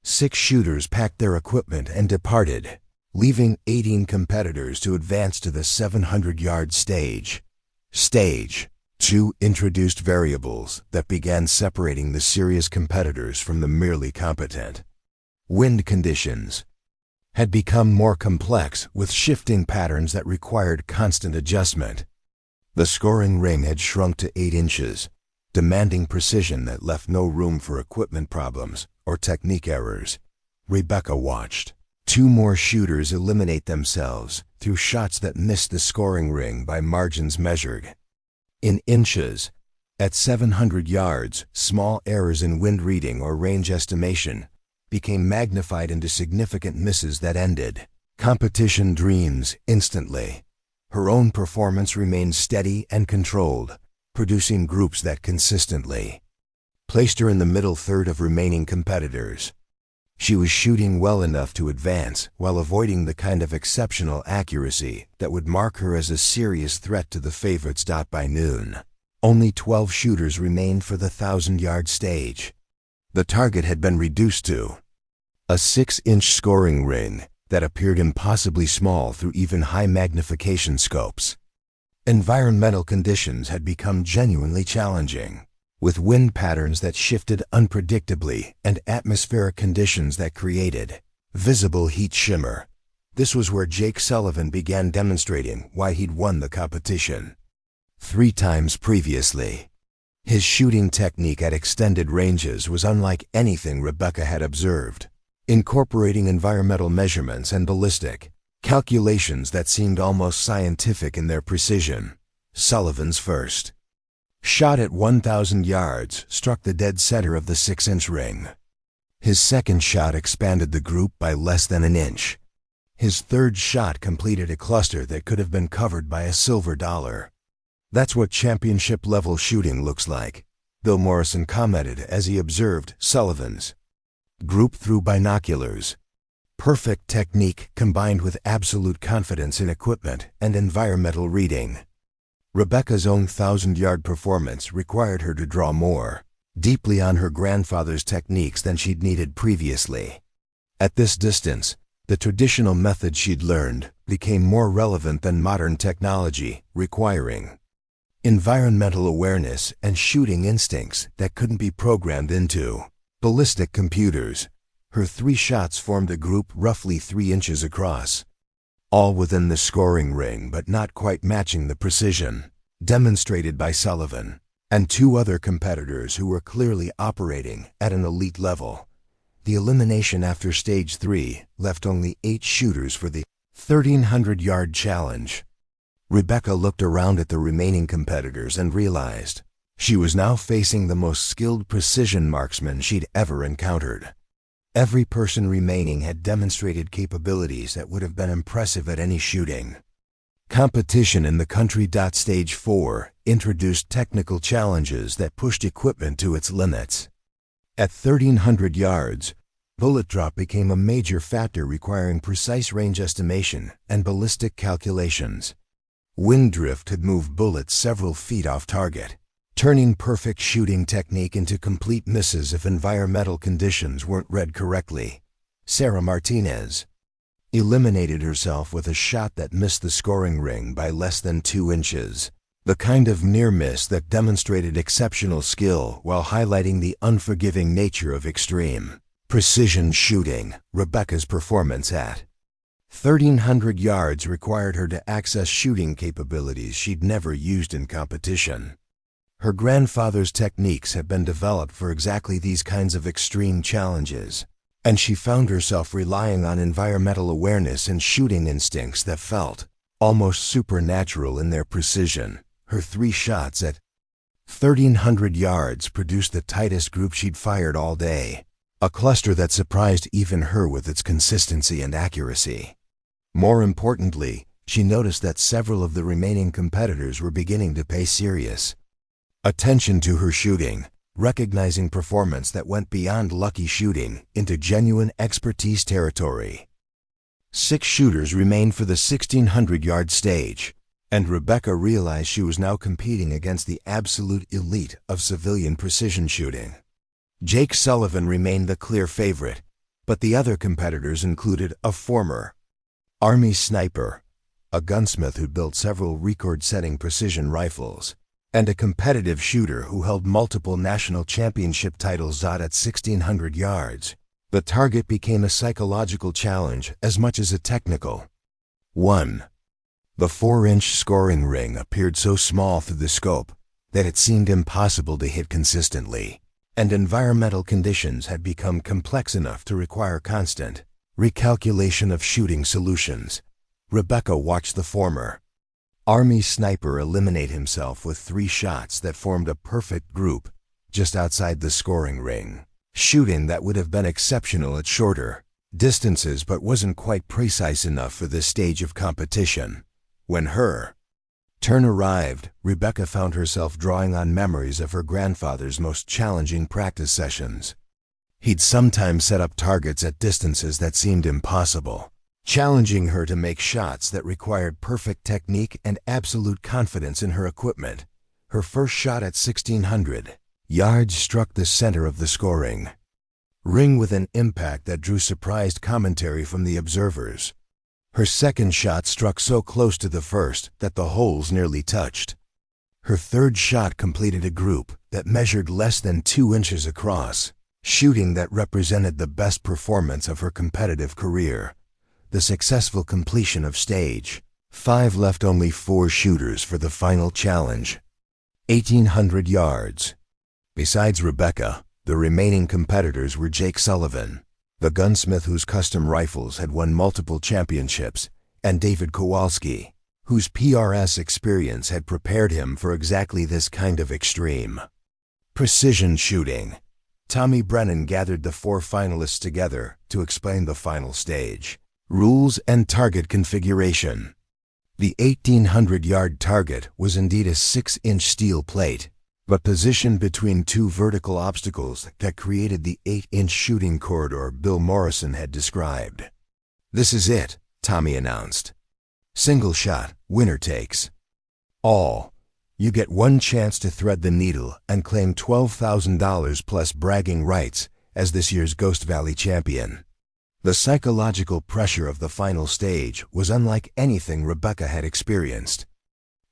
6 shooters packed their equipment and departed, leaving 18 competitors to advance to the 700-yard stage. Stage 2 introduced variables that began separating the serious competitors from the merely competent. Wind conditions had become more complex, with shifting patterns that required constant adjustment. The scoring ring had shrunk to 8 inches, demanding precision that left no room for equipment problems or technique errors. Rebecca watched 2 more shooters eliminate themselves through shots that missed the scoring ring by margins measured in inches. At 700 yards, small errors in wind reading or range estimation became magnified into significant misses that ended competition dreams instantly. Her own performance remained steady and controlled, producing groups that consistently placed her in the middle third of remaining competitors. She was shooting well enough to advance while avoiding the kind of exceptional accuracy that would mark her as a serious threat to the favorites. By noon, only 12 shooters remained for the 1,000-yard stage. The target had been reduced to a 6-inch scoring ring that appeared impossibly small through even high magnification scopes. Environmental conditions had become genuinely challenging, with wind patterns that shifted unpredictably and atmospheric conditions that created visible heat shimmer. This was where Jake Sullivan began demonstrating why he'd won the competition 3 times previously. His shooting technique at extended ranges was unlike anything Rebecca had observed, incorporating environmental measurements and ballistic calculations that seemed almost scientific in their precision. Sullivan's first shot at 1,000 yards struck the dead center of the 6-inch ring. His second shot expanded the group by less than an inch. His third shot completed a cluster that could have been covered by a silver dollar. "That's what championship-level shooting looks like," Bill Morrison commented as he observed Sullivan's group through binoculars. Perfect technique combined with absolute confidence in equipment and environmental reading. Rebecca's own 1,000-yard performance required her to draw more deeply on her grandfather's techniques than she'd needed previously. At this distance, the traditional methods she'd learned became more relevant than modern technology, requiring environmental awareness and shooting instincts that couldn't be programmed into ballistic computers. Her 3 shots formed a group roughly 3 inches across, all within the scoring ring but not quite matching the precision demonstrated by Sullivan and 2 other competitors who were clearly operating at an elite level. The elimination after stage 3 left only 8 shooters for the 1,300-yard challenge. Rebecca looked around at the remaining competitors and realized she was now facing the most skilled precision marksman she'd ever encountered. Every person remaining had demonstrated capabilities that would have been impressive at any shooting competition in the country. Stage 4 introduced technical challenges that pushed equipment to its limits. At 1,300 yards, bullet drop became a major factor requiring precise range estimation and ballistic calculations. Wind drift could move bullets several feet off target, turning perfect shooting technique into complete misses if environmental conditions weren't read correctly. Sarah Martinez eliminated herself with a shot that missed the scoring ring by less than 2 inches, the kind of near miss that demonstrated exceptional skill while highlighting the unforgiving nature of extreme precision shooting. Rebecca's performance at 1,300 yards required her to access shooting capabilities she'd never used in competition. Her grandfather's techniques had been developed for exactly these kinds of extreme challenges, and she found herself relying on environmental awareness and shooting instincts that felt almost supernatural in their precision. Her 3 shots at 1,300 yards produced the tightest group she'd fired all day, a cluster that surprised even her with its consistency and accuracy. More importantly, she noticed that several of the remaining competitors were beginning to pay serious attention to her shooting, recognizing performance that went beyond lucky shooting into genuine expertise territory. 6 shooters remained for the 1,600-yard stage, and Rebecca realized she was now competing against the absolute elite of civilian precision shooting. Jake Sullivan remained the clear favorite, but the other competitors included a former Army sniper, a gunsmith who built several record-setting precision rifles, and a competitive shooter who held multiple national championship titles. At 1,600 yards, the target became a psychological challenge as much as a technical one. The 4-inch scoring ring appeared so small through the scope that it seemed impossible to hit consistently, and environmental conditions had become complex enough to require constant recalculation of shooting solutions. Rebecca watched the former Army sniper eliminate himself with 3 shots that formed a perfect group just outside the scoring ring. Shooting that would have been exceptional at shorter distances but wasn't quite precise enough for this stage of competition. When her turn arrived, Rebecca found herself drawing on memories of her grandfather's most challenging practice sessions. He'd sometimes set up targets at distances that seemed impossible, challenging her to make shots that required perfect technique and absolute confidence in her equipment. Her first shot at 1,600 yards struck the center of the scoring ring with an impact that drew surprised commentary from the observers. Her second shot struck so close to the first that the holes nearly touched. Her third shot completed a group that measured less than 2 inches across, shooting that represented the best performance of her competitive career. The successful completion of stage 5 left only 4 shooters for the final challenge, 1,800 yards. Besides Rebecca, the remaining competitors were Jake Sullivan, the gunsmith whose custom rifles had won multiple championships, and David Kowalski, whose PRS experience had prepared him for exactly this kind of extreme precision shooting. Tommy Brennan gathered the 4 finalists together to explain the final stage rules and target configuration. The 1,800-yard target was indeed a 6-inch steel plate, but positioned between 2 vertical obstacles that created the 8-inch shooting corridor Bill Morrison had described. "This is it," Tommy announced. "Single shot, winner takes all. You get 1 chance to thread the needle and claim $12,000 plus bragging rights as this year's Ghost Valley champion." The psychological pressure of the final stage was unlike anything Rebecca had experienced.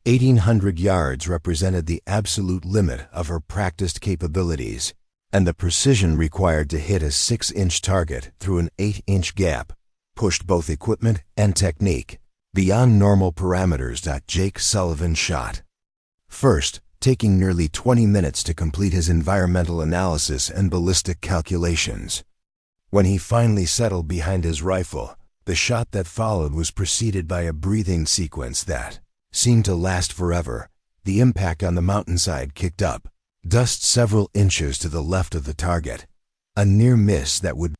1,800 yards represented the absolute limit of her practiced capabilities, and the precision required to hit a 6-inch target through an 8-inch gap pushed both equipment and technique beyond normal parameters. Jake Sullivan shot first, taking nearly 20 minutes to complete his environmental analysis and ballistic calculations. When he finally settled behind his rifle, the shot that followed was preceded by a breathing sequence that seemed to last forever. The impact on the mountainside kicked up dust several inches to the left of the target, a near miss that would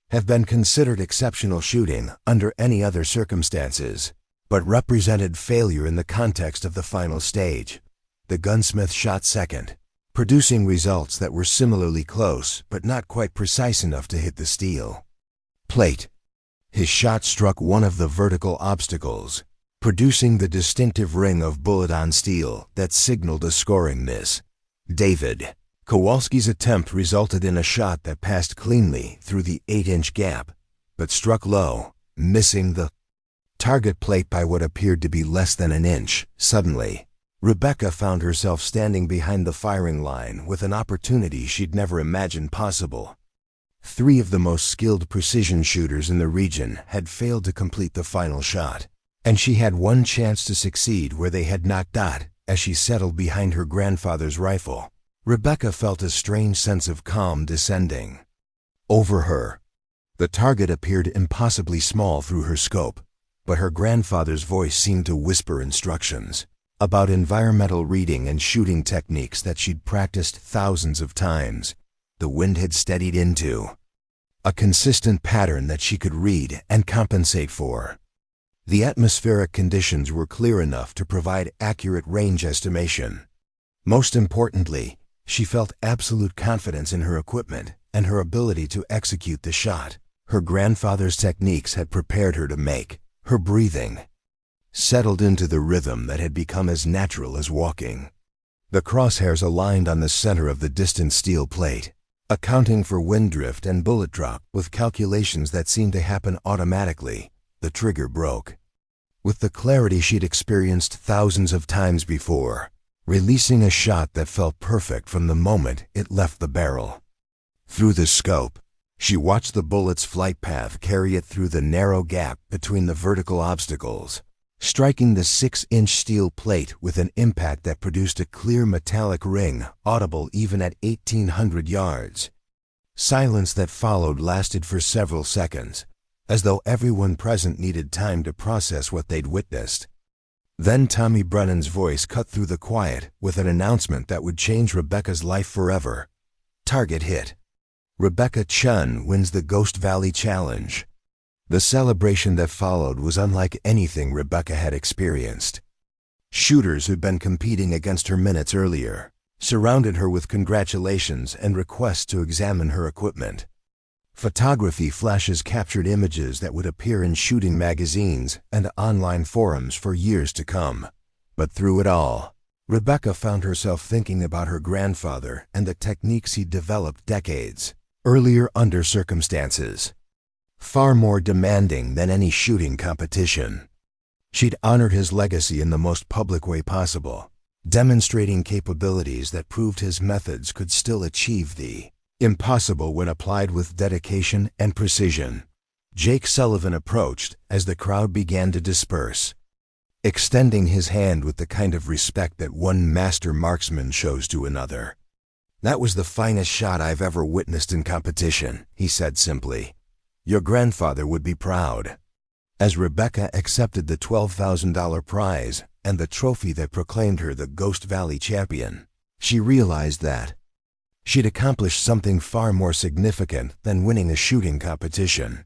have been considered exceptional shooting under any other circumstances, but represented failure in the context of the final stage. The gunsmith shot second, producing results that were similarly close but not quite precise enough to hit the steel plate. His shot struck one of the vertical obstacles, producing the distinctive ring of bullet on steel that signaled a scoring miss. David Kowalski's attempt resulted in a shot that passed cleanly through the 8-inch gap, but struck low, missing the target plate by what appeared to be less than an inch. Suddenly, Rebecca found herself standing behind the firing line with an opportunity she'd never imagined possible. 3 of the most skilled precision shooters in the region had failed to complete the final shot, and she had 1 chance to succeed where they had not. As she settled behind her grandfather's rifle, Rebecca felt a strange sense of calm descending over her. The target appeared impossibly small through her scope, but her grandfather's voice seemed to whisper instructions about environmental reading and shooting techniques that she'd practiced thousands of times. The wind had steadied into a consistent pattern that she could read and compensate for. The atmospheric conditions were clear enough to provide accurate range estimation. Most importantly, she felt absolute confidence in her equipment and her ability to execute the shot her grandfather's techniques had prepared her to make. Her breathing settled into the rhythm that had become as natural as walking. The crosshairs aligned on the center of the distant steel plate, accounting for wind drift and bullet drop with calculations that seemed to happen automatically. The trigger broke with the clarity she'd experienced thousands of times before, releasing a shot that felt perfect from the moment it left the barrel. Through the scope, she watched the bullet's flight path carry it through the narrow gap between the vertical obstacles, striking the 6-inch steel plate with an impact that produced a clear metallic ring, audible even at 1,800 yards. Silence that followed lasted for several seconds, as though everyone present needed time to process what they'd witnessed. Then Tommy Brennan's voice cut through the quiet with an announcement that would change Rebecca's life forever. Target hit. Rebecca Chun wins the Ghost Valley Challenge. The celebration that followed was unlike anything Rebecca had experienced. Shooters who'd been competing against her minutes earlier surrounded her with congratulations and requests to examine her equipment. Photography flashes captured images that would appear in shooting magazines and online forums for years to come. But through it all, Rebecca found herself thinking about her grandfather and the techniques he'd developed decades earlier under circumstances far more demanding than any shooting competition. She'd honored his legacy in the most public way possible, demonstrating capabilities that proved his methods could still achieve the impossible when applied with dedication and precision. Jake Sullivan approached as the crowd began to disperse, extending his hand with the kind of respect that one master marksman shows to another. "That was the finest shot I've ever witnessed in competition," he said simply. "Your grandfather would be proud." As Rebecca accepted the $12,000 prize and the trophy that proclaimed her the Ghost Valley champion, she realized that she'd accomplished something far more significant than winning a shooting competition.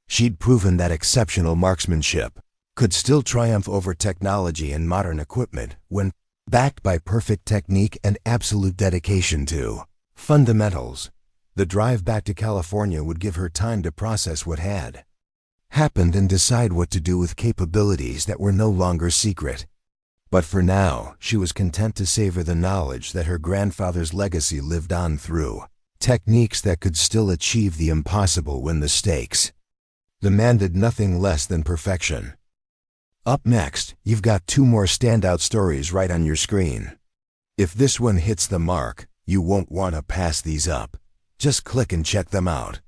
She'd proven that exceptional marksmanship could still triumph over technology and modern equipment when backed by perfect technique and absolute dedication to fundamentals. The drive back to California would give her time to process what had happened and decide what to do with capabilities that were no longer secret. But for now, she was content to savor the knowledge that her grandfather's legacy lived on through techniques that could still achieve the impossible when the stakes demanded nothing less than perfection. Up next, you've got 2 more standout stories right on your screen. If this one hits the mark, you won't want to pass these up. Just click and check them out.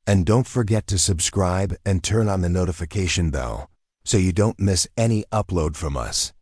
And don't forget to subscribe and turn on the notification bell so you don't miss any upload from us.